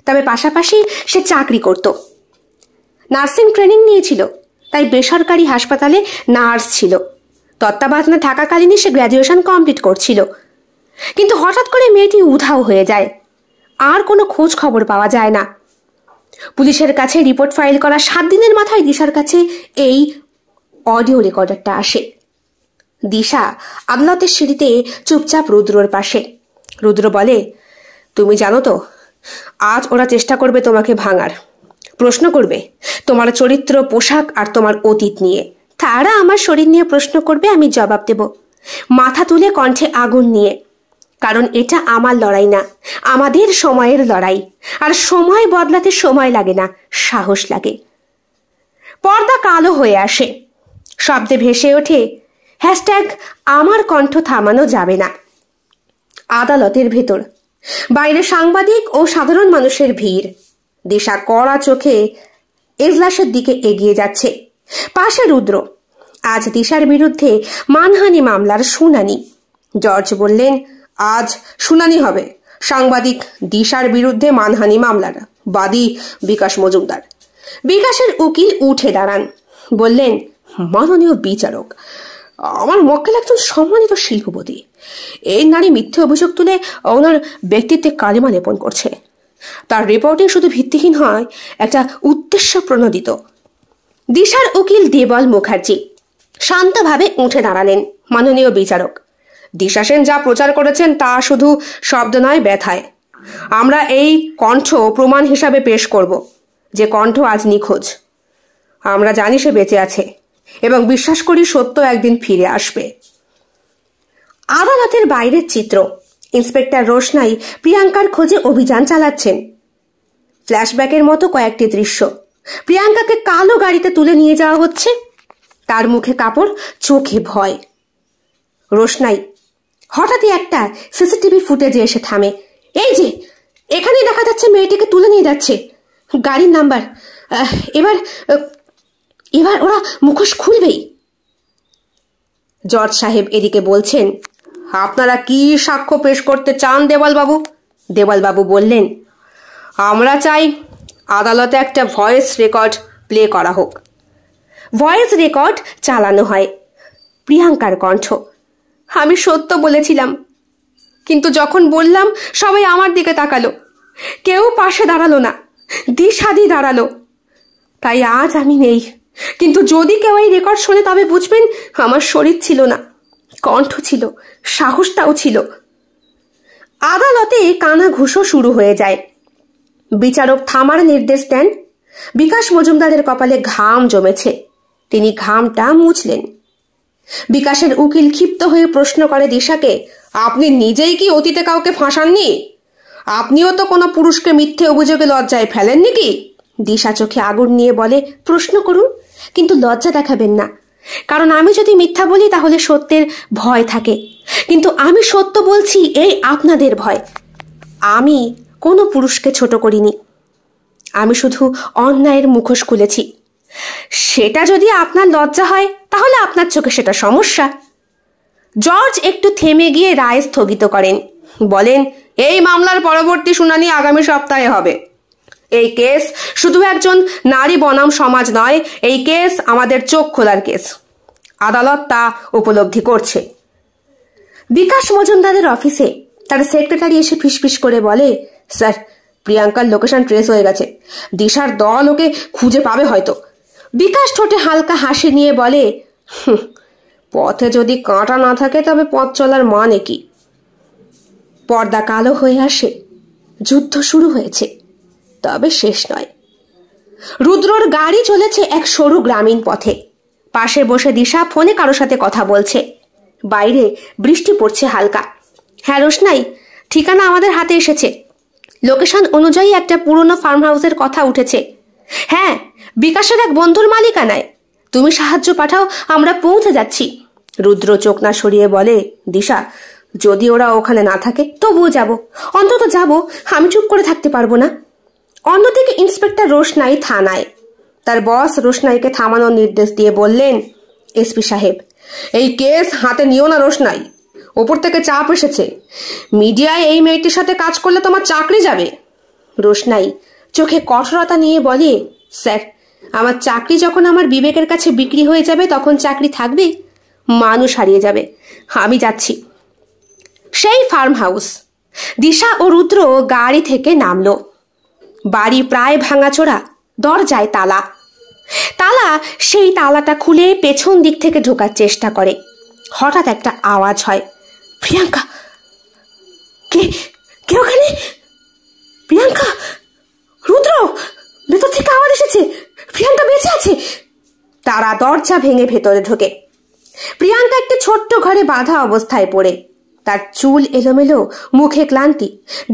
তবে পাশাপাশি সে চাকরি করত। নার্সিং ট্রেনিং নিয়েছিল, তাই বেসরকারি হাসপাতালে নার্স ছিল। তত্ত্বাবধানে থাকাকালীনই সে গ্র্যাজুয়েশন কমপ্লিট করছিল। কিন্তু হঠাৎ করে মেয়েটি উধাও হয়ে যায়। আর কোনো খোঁজ খবর পাওয়া যায় না। পুলিশের কাছে রিপোর্ট ফাইল করা 7 দিনের মাথায় দিশার কাছে এই অডিও রেকর্ডারটা আসে। দিশা আদালতের সিঁড়িতে চুপচাপ রুদ্রর পাশে। রুদ্র বলে, তুমি জানো তো, আজ ওরা চেষ্টা করবে তোমাকে ভাঙার। প্রশ্ন করবে তোমার চরিত্র, পোশাক আর তোমার অতীত নিয়ে। তারা আমার শরীর নিয়ে প্রশ্ন করবে, আমি জবাব দেব, মাথা তুলে, কণ্ঠে আগুন নিয়ে। কারণ এটা আমার লড়াই না, আমাদের সময়ের লড়াই। আর সময় বদলাতে সময় লাগে না, সাহস লাগে। পর্দা কালো হয়ে আসে। শব্দে ভেসে ওঠে হ্যাশট্যাগ আমার কণ্ঠ থামানো যাবে না। আদালতের ভেতর, বাইরে সাংবাদিক ও সাধারণ মানুষের ভিড়। দিশা কড়া চোখে এজলাসের দিকে এগিয়ে যাচ্ছে। পাশে রুদ্র। আজ দিশার বিরুদ্ধে মানহানি মামলার শুনানি। জজ বললেন, আজ শুনানি হবে সাংবাদিক দিশার বিরুদ্ধে মানহানি মামলার। বাদী বিকাশ মজুমদার। বিকাশের উকিল উঠে দাঁড়ান, বললেন, মাননীয় বিচারক, আমার মক্কেল একজন সম্মানিত শিল্পপতি। এই নারী মিথ্যে অভিযোগ তুলে ওনার ব্যক্তিত্বে কালিমা লেপন করছে। তার রিপোর্টিং শুধু ভিত্তিহীন হয়, একটা উদ্দেশ্য প্রণোদিত। দিশার উকিল দেবল মুখার্জি শান্তভাবে উঠে দাঁড়ালেন, মাননীয় বিচারক, দিশা সেন যা প্রচার করেছেন তা শুধু শব্দ নয়, ব্যথায়। আমরা এই কণ্ঠ প্রমাণ হিসাবে পেশ করব যে কণ্ঠ আজ নিখোঁজ। আমরা জানি সে বেঁচে আছে এবং বিশ্বাস করি সত্য একদিন ফিরে আসবে। আদালতের বাইরের চিত্র। ইন্সপেক্টর রোশনাই প্রিয়াঙ্কার খোঁজে অভিযান চালাচ্ছেন। ফ্ল্যাশব্যাকের মতো কয়েকটি দৃশ্য। প্রিয়াঙ্কাকে কালো গাড়িতে তুলে নিয়ে যাওয়া হচ্ছে। তার মুখে কাপড়, চোখে ভয়। রোশনাই হঠাৎই একটা সিসিটিভি ফুটেজে এসে থামে। এই যে, এখানেই দেখা যাচ্ছে মেয়েটিকে তুলে নিয়ে যাচ্ছে, গাড়ির নাম্বার। এবার ওরা মুখোশ খুলবেই। জজ সাহেব এদিকে বলছেন, আপনারা কি সাক্ষ্য পেশ করতে চান দেওয়ালবাবু? দেওয়ালবাবু বললেন, আমরা চাই আদালতে একটা ভয়েস রেকর্ড প্লে করা হোক। ভয়েস রেকর্ড চালানো হয়। প্রিয়াঙ্কার কণ্ঠ, আমি সত্য বলেছিলাম, কিন্তু যখন বললাম সবাই আমার দিকে তাকালো, কেউ পাশে দাঁড়ালো না, দিশাদি দাঁড়ালো। তাই আজ আমি নেই, কিন্তু যদি কেউ এই রেকর্ড শোনে তবে বুঝবেন আমার শরীর ছিল না, কণ্ঠ ছিল, সাহসটাও ছিল। আদালতে কানাঘুষো শুরু হয়ে যায়। বিচারক থামার নির্দেশ দেন। বিকাশ মজুমদারের কপালে ঘাম জমেছে, তিনি ঘামটা মুছলেন। বিকাশের উকিল ক্ষিপ্ত হয়ে প্রশ্ন করে দিশাকে, আপনি নিজেই কি অতীতে কাউকে ফাঁসাননি? আপনিও তো কোনো পুরুষকে মিথ্যে অভিযোগে লজ্জায় ফেলেননি কি? দিশা চোখে আগুন নিয়ে বলে, প্রশ্ন করুন, কিন্তু লজ্জা দেখাবেন না। কারণ আমি যদি মিথ্যা বলি তাহলে সত্যের ভয় থাকে, কিন্তু আমি সত্য বলছি এই আপনাদের ভয়। আমি কোনো পুরুষকে ছোট করিনি, আমি শুধু অন্যায়ের মুখোশ খুলেছি। সেটা যদি আপনার লজ্জা হয় তাহলে আপনার চোখে সেটা সমস্যা। জজ একটু থেমে গিয়ে রায় স্থগিত করেন, বলেন, এই মামলার পরবর্তী শুনানি আগামী সপ্তাহে হবে। এই কেস শুধু একজন নারী বনাম সমাজ নয়, এই কেস আমাদের চোখ খোলার কেস। আদালত তা উপলব্ধি করছে। বিকাশ মজুমদারের অফিসে তার সেক্রেটারি এসে ফিসফিস করে বলে, স্যার, প্রিয়াঙ্কার লোকেশন ট্রেস হয়ে গেছে, দিশার দল ওকে খুঁজে পাবে হয়তো। বিকাশ ঠোঁটে হালকা হাসি নিয়ে বলে, পথে যদি কাঁটা না থাকে তবে পথ চলার মানে কি? পর্দা কালো হয়ে আসে। যুদ্ধ শুরু হয়েছে, তবে শেষ নয়। রুদ্রর গাড়ি চলেছে এক সরু গ্রামীণ পথে। পাশে বসে দিশা ফোনে কারোর সাথে কথা বলছে। বাইরে বৃষ্টি পড়ছে হালকা। হ্যাঁ রোশনাই, ঠিকানা আমাদের হাতে এসেছে। লোকেশন অনুযায়ী একটা পুরনো ফার্ম হাউসের কথা উঠেছে। হ্যাঁ, বিকাশের এক বন্ধুর মালিকানায়। তুমি সাহায্য পাঠাও, আমরা পৌঁছে যাচ্ছি। রুদ্র চোখ না সরিয়ে বলে, দিশা, যদি ওরা ওখানে না থাকে তবুও যাব, অন্তত যাব। আমি চুপ করে থাকতে পারবো না। অন্যদিকে ইন্সপেক্টর রোশনাই থানায়। তার বস রোশনাইকে থামানোর নির্দেশ দিয়ে বললেন, এসপি সাহেব, এই কেস হাতে নিও না রোশনাই, ওপর থেকে চাপ এসেছে। মিডিয়ায় এই মেয়েটির সাথে কাজ করলে তোমার চাকরি যাবে। রোশনাই চোখে কঠোরতা নিয়ে বলে, স্যার, আমার চাকরি যখন আমার বিবেকের কাছে বিক্রি হয়ে যাবে তখন চাকরি থাকবে? মানুষ হারিয়ে যাবে। আমি যাচ্ছি। সেই ফার্ম হাউস। দিশা ও রুদ্র গাড়ি থেকে নামলো। বাড়ি প্রায় ভাঙাচোরা, দরজায় তালা। সেই তালাটা খুলে পেছন দিক থেকে ঢোকার চেষ্টা করে। হঠাৎ একটা আওয়াজ হয়, প্রিয়াঙ্কা। কে কে ওখানে? প্রিয়াঙ্কা! রুদ্র, ভেতর থেকে আওয়াজ এসেছে, প্রিয়াঙ্কা বেঁচে আছে। তারা দরজা ভেঙে ভেতরে ঢোকে। প্রিয়াঙ্কা একটা ছোট্ট ঘরে বাঁধা অবস্থায় পড়ে। তার চুল এলোমেলো, মুখে ক্লান্তি।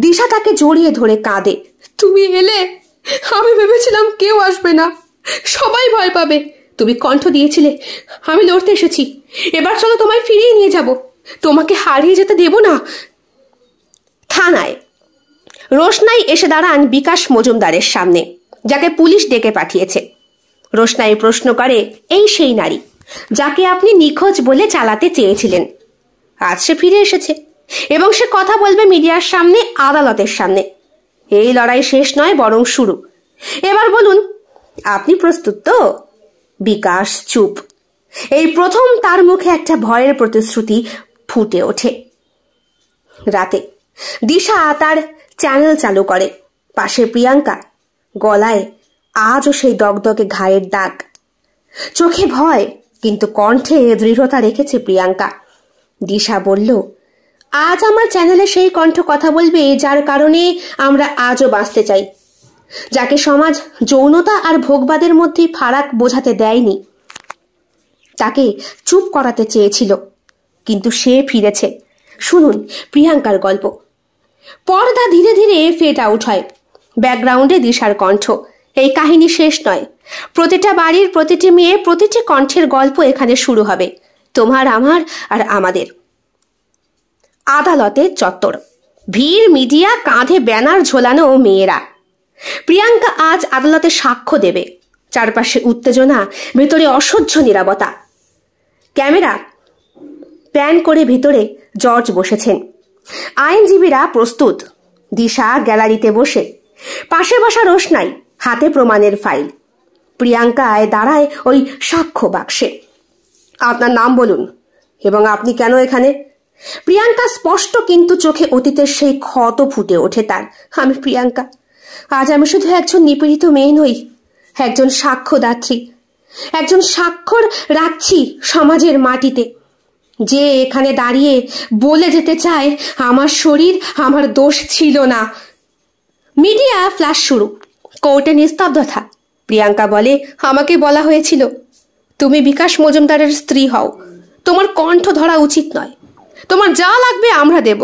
দিশা তাকে জড়িয়ে ধরে কাঁদে। তুমি এলে, আমি ভেবেছিলাম কেউ আসবে না, সবাই ভয় পাবে। তুমি কণ্ঠ দিয়েছিলে, আমি লড়তে এসেছি। এবার চলো, তোমায় ফিরিয়ে নিয়ে যাব, তোমাকে হারিয়ে যেতে দেব না। থানায় রোশনাই এসে দাঁড়ান বিকাশ মজুমদারের সামনে, যাকে পুলিশ ডেকে পাঠিয়েছে। রোশনাই প্রশ্ন করে, এই সেই নারী যাকে আপনি নিখোঁজ বলে চালাতে চেয়েছিলেন? আজ সে ফিরে এসেছে এবং সে কথা বলবে মিডিয়ার সামনে, আদালতের সামনে। এই লড়াই শেষ নয়, বরং শুরু। এবার বলুন, আপনি প্রস্তুত তো? বিকাশ চুপ। এই প্রথম তার মুখে একটা ভয়ের প্রতিশ্রুতি ফুটে ওঠে। রাতে দিশা তার চ্যানেল চালু করে। পাশে প্রিয়াঙ্কা, গলায় আজও সেই দগদগে ঘায়ের দাগ। চোখে ভয়, কিন্তু কণ্ঠে দৃঢ়তা রেখেছে প্রিয়াঙ্কা। দিশা বলল, আজ আমার চ্যানেলে সেই কণ্ঠ কথা বলবে যার কারণে আমরা আজও বাঁচতে চাই, যাকে সমাজ যৌনতা আর ভোগবাদের মধ্যে ফারাক বোঝাতে দেয়নি। তাকে চুপ করাতে চেয়েছিল, কিন্তু সে ফিরেছে। শুনুন প্রিয়াঙ্কার গল্প। পর্দা ধীরে ধীরে ফেড আউট হয়। ব্যাকগ্রাউন্ডে দিশার কণ্ঠ। এই কাহিনী শেষ নয়। প্রতিটা বাড়ির প্রতিটি মেয়ে, প্রতিটি কণ্ঠের গল্প এখানে শুরু হবে, তোমার, আমার আর আমাদের। আদালতের চত্বর, ভিড়, মিডিয়া, কাঁধে ব্যানার ঝোলানো মেয়েরা। প্রিয়াঙ্কা আজ আদালতে সাক্ষ্য দেবে। চারপাশে উত্তেজনা, ভেতরে অসহ্য নীরবতা। ক্যামেরা প্যান করে ভিতরে জজ বসেছেন। আইনজীবীরা প্রস্তুত। দিশা গ্যালারিতে বসে, পাশে বসা রোশনাই, হাতে প্রমাণের ফাইল। প্রিয়াঙ্কায় দাঁড়ায় ওই সাক্ষ্য বাক্সে। আপনার নাম বলুন এবং আপনি কেন এখানে? প্রিয়াঙ্কা স্পষ্ট, কিন্তু চোখে অতীতের সেই ক্ষত ফুটে ওঠে তার। আমি প্রিয়াঙ্কা। আজ আমি শুধু একজন নিপীড়িত মেয়ে নই, একজন সাক্ষ্যদাত্রী, একজন স্বাক্ষর রাখছি সমাজের মাটিতে, যে এখানে দাঁড়িয়ে বলে যেতে চায়, আমার শরীর আমার দোষ ছিল না। মিডিয়া ফ্ল্যাশ শুরু। কোর্টে নিস্তব্ধতা। প্রিয়াঙ্কা বলে, আমাকে বলা হয়েছিল তুমি বিকাশ মজুমদারের স্ত্রী হও। তোমার কণ্ঠ ধরা উচিত নয়। তোমার যা লাগবে আমরা দেব।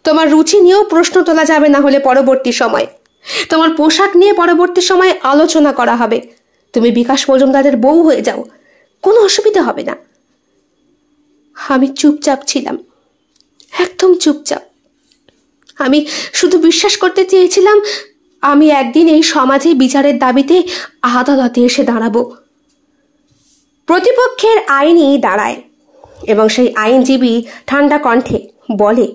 তোমার রুচি নিয়েও প্রশ্ন তোলা যাবে, না হলে পরবর্তী সময়। তোমার পোশাক নিয়ে পরবর্তী সময় আলোচনা করা হবে। তুমি বিকাশ মজুমদারের বউ হয়ে যাও, কোনো অসুবিধা হবে না। আমি চুপচাপ ছিলাম, একদম চুপচাপ। আমি শুধু বিশ্বাস করতে চেয়েছিলাম আমি একদিন এই সমাজে বিচারের দাবিতে আদালতে এসে দাঁড়াবো। প্রতিপক্ষের আইনি দাঁড়ায় এবং সেই আইনজীবী ঠান্ডা কণ্ঠে বলে,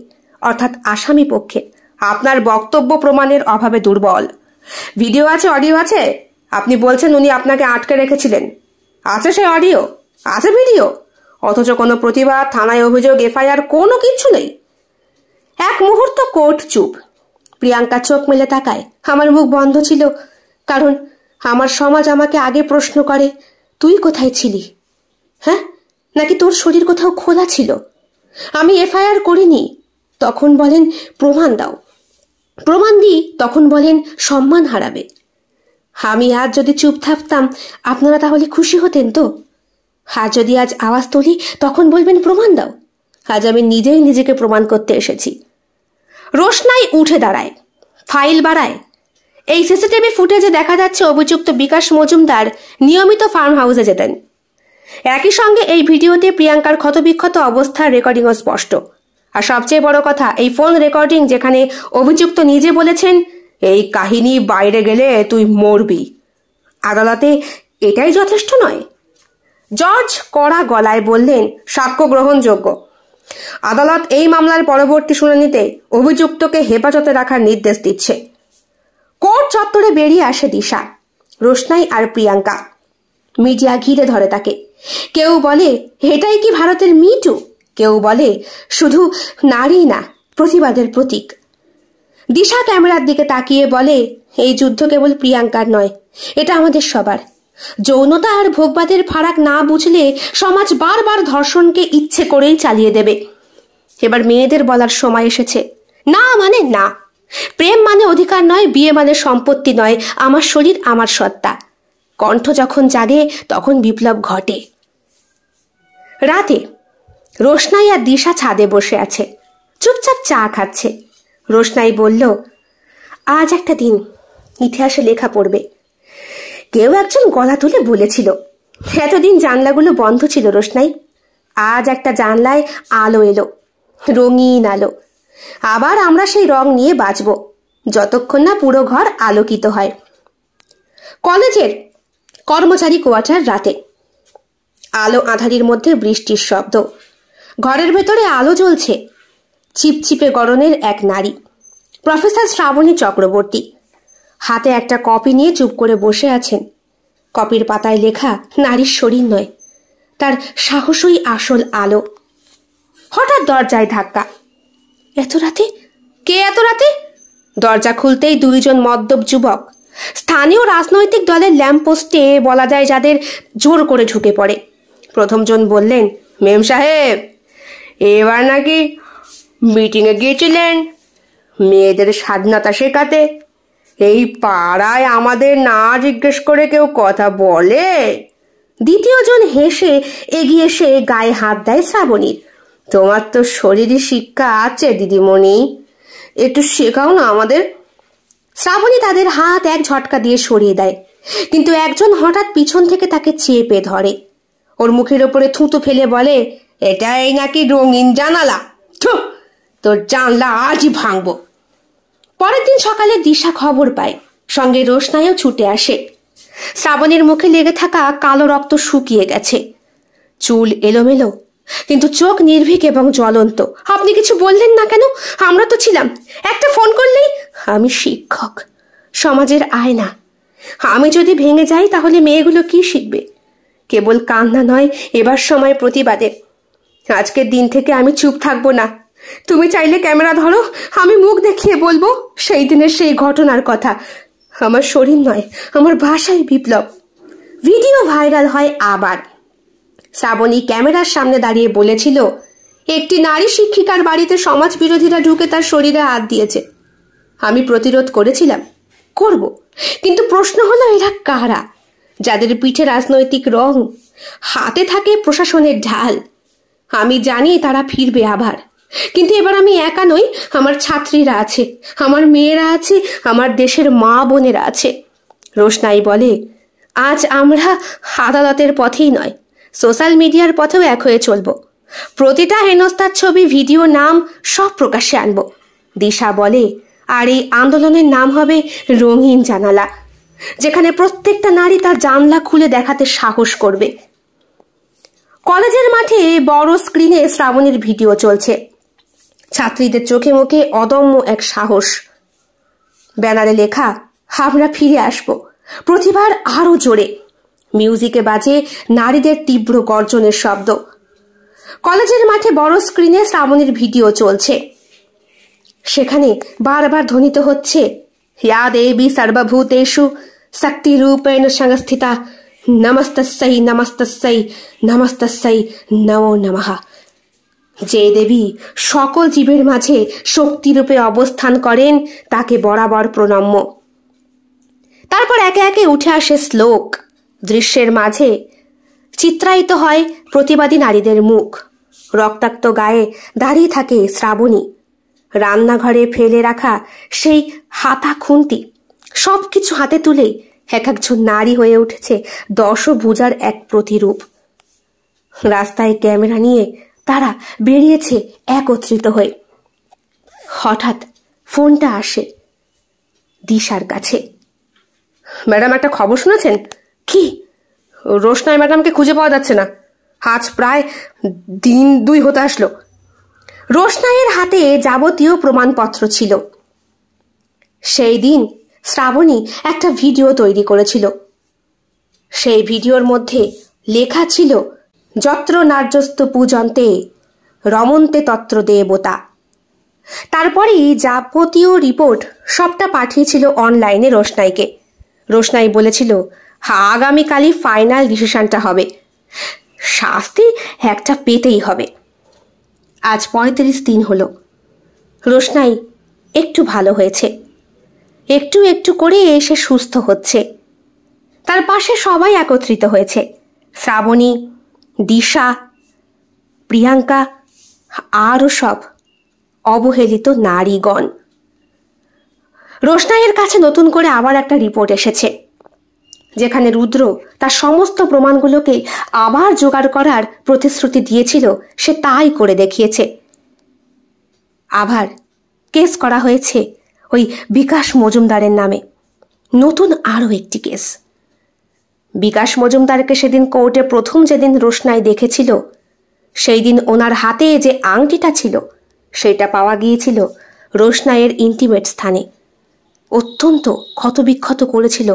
অর্থাৎ আসামি পক্ষে, আপনার বক্তব্য প্রমাণের অভাবে দুর্বল। ভিডিও আছে, অডিও আছে। আপনি বলছেন উনি আপনাকে আটকে রেখেছিলেন। আছে সেই অডিও, আছে ভিডিও, অথচ কোনো প্রতিবাদ, থানায় অভিযোগ, এফআইআর, কোনো কিচ্ছু নেই। এক মুহূর্ত কোর্ট চুপ। প্রিয়াঙ্কা চোখ মেলে তাকায়। আমার মুখ বন্ধ ছিল, কারণ আমার সমাজ আমাকে আগে প্রশ্ন করে, তুই কোথায় ছিলি? হ্যাঁ, নাকি তোর শরীর কোথাও খোলা ছিল? আমি এফআইআর করিনি, তখন বলেন প্রমাণ দাও। প্রমাণ দিই, তখন বলেন সম্মান হারাবে। আমি আজ যদি চুপ থাকতাম আপনারা তাহলে খুশি হতেন তো? আর যদি আজ আওয়াজ তুলি তখন বলবেন প্রমাণ দাও। আজ আমি নিজেই নিজেকে প্রমাণ করতে এসেছি। রোশনাই উঠে দাঁড়ায়, ফাইল বাড়ায়। এই সিসিটিভি ফুটেজে দেখা যাচ্ছে অভিযুক্ত বিকাশ মজুমদার নিয়মিত ফার্ম হাউসে যেতেন। একই সঙ্গে এই ভিডিওতে প্রিয়াঙ্কার ক্ষতবিক্ষত অবস্থার রেকর্ডিংও স্পষ্ট। আর সবচেয়ে বড় কথা, এই ফোন রেকর্ডিং যেখানে অভিযুক্ত নিজে বলেছেন, এই কাহিনী বাইরে গেলে তুই মরবি। আদালতে এটাই যথেষ্ট নয়? জজ কড়া গলায় বললেন, সাক্ষ্য গ্রহণযোগ্য। আদালত এই মামলার পরবর্তী শুনানিতে অভিযুক্তকে হেফাজতে রাখার নির্দেশ দিচ্ছে। কোর্ট চত্বরে বেরিয়ে আসে দিশা, রোশনাই আর প্রিয়াঙ্কা। মিডিয়া ঘিরে ধরে তাকে। কেউ বলে এটাই কি ভারতের মিটু, কেউ বলে শুধু নারী না, প্রতিবাদের প্রতীক। দিশা ক্যামেরার দিকে তাকিয়ে বলে, এই যুদ্ধ কেবল প্রিয়াঙ্কার নয়, এটা আমাদের সবার। যৌনতা আর ভোগবাদের ফারাক না বুঝলে সমাজ বারবার ধর্ষণকে ইচ্ছে করেই চালিয়ে দেবে। এবার মেয়েদের বলার সময় এসেছে, না মানে না। প্রেম মানে অধিকার নয়, বিয়ে মানে সম্পত্তি নয়, আমার শরীর আমার সত্তা। কণ্ঠ যখন জাগে তখন বিপ্লব ঘটে। রাতে রোশনাই আর দিশা ছাদে বসে আছে, চুপচাপ চা খাচ্ছে। রোশনাই বলল, আজ একটা দিন ইতিহাসে লেখা পড়বে। কেউ একজন গলা তুলে বলেছিল, এতদিন জানলাগুলো বন্ধ ছিল রোশনাই, আজ একটা জানলায় আলো এলো, রঙিন আলো। আবার আমরা সেই রং নিয়ে বাঁচব, যতক্ষণ না পুরো ঘর আলোকিত হয়। কলেজের কর্মচারী কোয়ার্টার, রাতে আলো আঁধারির মধ্যে বৃষ্টির শব্দ। ঘরের ভেতরে আলো জ্বলছে। চিপচিপে গড়নের এক নারী, প্রফেসর শ্রাবণী চক্রবর্তী, হাতে একটা কপি নিয়ে চুপ করে বসে আছেন। কপির পাতায় লেখা নারীর শরীর নয়, তার সাহসই আসল আলো। হঠাৎ দরজায় ধাক্কা। এত রাতে? কে এত রাতে? দরজা খুলতেই দুইজন মদ্যপ যুবক, স্থানীয় রাজনৈতিক দলের ল্যাম্পপোস্টে বলা যায় যাদের, জোর করে ঢুকে পড়ে। প্রথমজন বললেন, মেম সাহেব, এবার নাকি মিটিংয়ে গিয়েছিলেন মেয়েদের স্বাধীনতা শেখাতে? এই পাড়ায় আমাদের না জিজ্ঞেস করে কেউ কথা বলে? দ্বিতীয়জন হেসে এগিয়ে এসে গায়ে হাত দেয় শ্রাবণীর। তোমার তো শরীরে শিক্ষা আছে দিদিমণি, একটু শেখাও না আমাদের। শ্রাবণী তাদের হাত এক ঝটকা দিয়ে সরিয়ে দেয়, কিন্তু একজন হঠাৎ পিছন থেকে তাকে চেপে ধরে। ওর মুখের ওপরে থুতু ফেলে বলে, এটাই নাকি রঙিন জানালা? তোর জানলা আজই ভাঙবো। পরের দিন সকালে দিশা খবর পায়, সঙ্গে রোশনাইও ছুটে আসে। শ্রাবণীর মুখে লেগে থাকা কালো রক্ত শুকিয়ে গেছে, চুল এলোমেলো, কিন্তু চোখ নির্ভীক এবং জ্বলন্ত। আপনি কিছু বললেন না কেন? আমরা তো ছিলাম, একটা ফোন করলেই। আমি শিক্ষক, সমাজের আয়না। আমি যদি ভেঙে যাই তাহলে মেয়েগুলো কি শিখবে? কেবল কান্না নয়, এবার সময় প্রতিবাদের। আজকের দিন থেকে আমি চুপ থাকবো না। তুমি চাইলে ক্যামেরা ধরো, আমি মুখ দেখিয়ে বলবো সেই দিনের সেই ঘটনার কথা। আমার শরীর নয়, আমার ভাষায় বিপ্লব। ভিডিও ভাইরাল হয় আবার। শ্রাবণী ক্যামেরার সামনে দাঁড়িয়ে বলেছিল, একটি নারী শিক্ষিকার বাড়িতে সমাজ বিরোধীরা ঢুকে তার শরীরে হাত দিয়েছে। আমি প্রতিরোধ করেছিলাম, করব, কিন্তু প্রশ্ন হলো এরা কারা? যাদের পিঠে রাজনৈতিক রং, হাতে থাকে প্রশাসনের ঢাল। আমি জানি তারা ফিরবে আবার, কিন্তু এবার আমি একা নই। আমার ছাত্রীরা আছে, আমার মেয়েরা আছে, আমার দেশের মা বোনেরা আছে। রোশনাই বলে, আজ আমরা আদালতের পথেই নয়, সোশ্যাল মিডিয়ার পথেও এক হয়ে চলব। প্রতিটা হেনস্থার ছবি, ভিডিও, নাম সব প্রকাশ্যে আনব। দিশা বলে, আর এই আন্দোলনের নাম হবে রঙিন জানালা, যেখানে প্রত্যেকটা নারী তার জানলা খুলে দেখাতে সাহস করবে। কলেজের মাঠে বড় স্ক্রিনে শ্রাবণীর ভিডিও চলছে। ছাত্রীদের চোখে মুখে অদম্য এক সাহস। ব্যানারে লেখা, আমরা ফিরে আসব, প্রতিবার আরো জোরে। মিউজিকে বাজে নারীদের তীব্র গর্জনের শব্দ। কলেজের মাঠে বড় স্ক্রিনে শ্রাবণীর ভিডিও চলছে। সেখানে বারবার ধ্বনিত হচ্ছে, ইয়া দেবী সর্বভূতেষু শক্তি রূপেণ সংস্থিতা নমস্তস্যৈ নমস্তস্যৈ নমস্তস্যৈ নমো নমঃ। যে দেবী সকল জীবের মাঝে শক্তিরূপে অবস্থান করেন তাকে বরাবর প্রণম্য। তারপর একে একে উঠে আসে শ্লোক, দৃশ্যের মাঝে চিত্রায়িত হয় প্রতিবাদী নারীদের মুখ, রক্তাক্ত গায়ে দাঁড়িয়ে থাকে শ্রাবণী, রান্নাঘরে ফেলে রাখা সেই হাতা খুন্তি সবকিছু হাতে তুলে এক একজন নারী হয়ে উঠেছে দশভুজার এক প্রতিরূপ। রাস্তায় ক্যামেরা নিয়ে তারা বেরিয়েছে একত্রিত হয়ে। হঠাৎ ফোনটা আসে দিশার কাছে। ম্যাডাম, একটা খবর শুনেছেন? কি? রোশনাই ম্যাডামকে খুঁজে পাওয়া যাচ্ছে না, আজ প্রায় দিন 2 হতে আসলো। রোশনাইয়ের হাতে যাবতীয় প্রমাণপত্র ছিল। সেই দিন শ্রাবণী একটা ভিডিও তৈরি করেছিল। সেই ভিডিওর মধ্যে লেখা ছিল, যত্র নার্যস্তু পূজন্তে রমন্তে তত্র দেবতা। তারপরেই যাবতীয় রিপোর্ট সবটা পাঠিয়েছিল অনলাইনে রোশনাইকে। রোশনাই বলেছিল আগামীকালই ফাইনাল ডিসিশনটা হবে, শাস্তি একটা পেতেই হবে। আজ 35 দিন হলো। রোশনাই একটু ভালো হয়েছে, একটু একটু করে এসে সুস্থ হচ্ছে। তার পাশে সবাই একত্রিত হয়েছে, শ্রাবণী, দিশা, প্রিয়াঙ্কা, আরও সব অবহেলিত নারীগণ। রোশনাইয়ের কাছে নতুন করে আবার একটা রিপোর্ট এসেছে, যেখানে রুদ্র তার সমস্ত প্রমাণগুলোকে আবার জোগাড় করার প্রতিশ্রুতি দিয়েছিল, সে তাই করে দেখিয়েছে। আবার কেস করা হয়েছে ওই বিকাশ মজুমদারের নামে, নতুন আরও একটি কেস। বিকাশ মজুমদারকে সেদিন কোর্টে প্রথম যেদিন রোশনাই দেখেছিল, সেই দিন ওনার হাতে যে আংটিটা ছিল সেটা পাওয়া গিয়েছিল রোশনাইয়ের ইন্টিমেট স্থানে। অত্যন্ত ক্ষতবিক্ষত করেছিল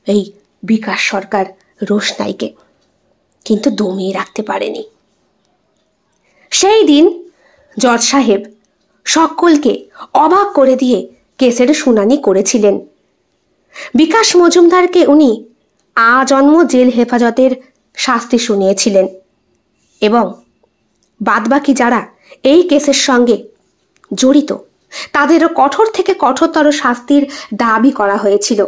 এই বিকাশ সরকার রোশনাইকে, কিন্তু দমিয়ে রাখতে পারেনি। সেই দিন জজ সাহেব সকলকে অবাক করে দিয়ে কেসের শুনানি করেছিলেন। বিকাশ মজুমদারকে উনি আজন্ম জেল হেফাজতের শাস্তি শুনিয়েছিলেন এবং বাদবাকি যারা এই কেসের সঙ্গে জড়িত তাদেরও কঠোর থেকে কঠোরতর শাস্তির দাবি করা হয়েছিল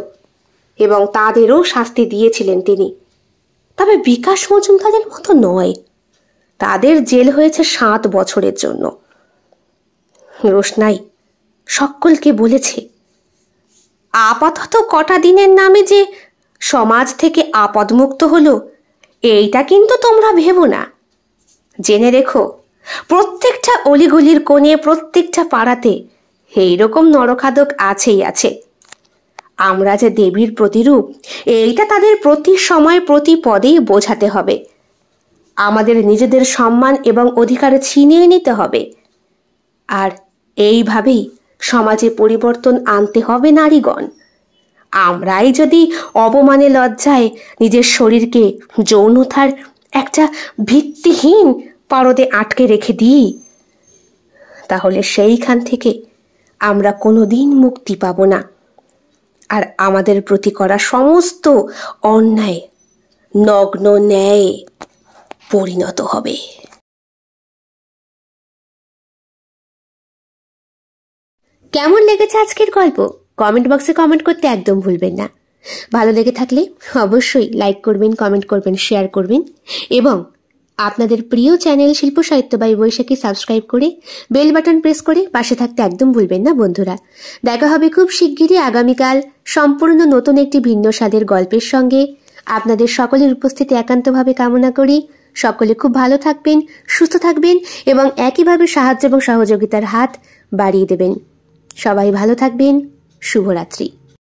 এবং তাদেরও শাস্তি দিয়েছিলেন তিনি। তবে বিকাশ মজুমদারের মতো নয়, তাদের জেল হয়েছে 7 বছরের জন্য। রোশনাই সকলকে বলেছে, আপাতত কটা দিনের নামে যে সমাজ থেকে আপদমুক্ত হলো এইটা কিন্তু তোমরা ভেবো না। জেনে রেখো, প্রত্যেকটা অলিগলির কোণে, প্রত্যেকটা পাড়াতে এইরকম নরখাদক আছেই আছে। আমরা যে দেবীর প্রতিরূপ এইটা তাদের প্রতি সময় প্রতি পদেই বোঝাতে হবে। আমাদের নিজেদের সম্মান এবং অধিকার ছিনিয়ে নিতে হবে, আর এইভাবেই সমাজে পরিবর্তন আনতে হবে নারীগণ। আমরাই যদি অপমানে লজ্জায় নিজের শরীরকে যৌনতার একটা ভিত্তিহীন পারদে আটকে রেখে দিই, তাহলে সেইখান থেকে আমরা কোনোদিন মুক্তি পাব না, আর আমাদের প্রতি করা সমস্ত অন্যায় নগ্ন ন্যায়ে পরিণত হবে। কেমন লেগেছে আজকের গল্প? কমেন্ট বক্সে কমেন্ট করতে একদম ভুলবেন না। ভালো লেগে থাকলে অবশ্যই লাইক করবেন, কমেন্ট করবেন, শেয়ার করবেন এবং আপনাদের প্রিয় চ্যানেল শিল্প সাহিত্য বাই বৈশাখী সাবস্ক্রাইব করে বেল বাটন প্রেস করে পাশে থাকতে একদম ভুলবেন না বন্ধুরা। দেখা হবে খুব শিগগিরই আগামীকাল সম্পূর্ণ নতুন একটি ভিন্ন স্বাদের গল্পের সঙ্গে। আপনাদের সকলের উপস্থিতি একান্তভাবে কামনা করি। সকলে খুব ভালো থাকবেন, সুস্থ থাকবেন এবং একইভাবে সাহায্য এবং সহযোগিতার হাত বাড়িয়ে দেবেন। সবাই ভালো থাকবেন। শুভরাত্রি।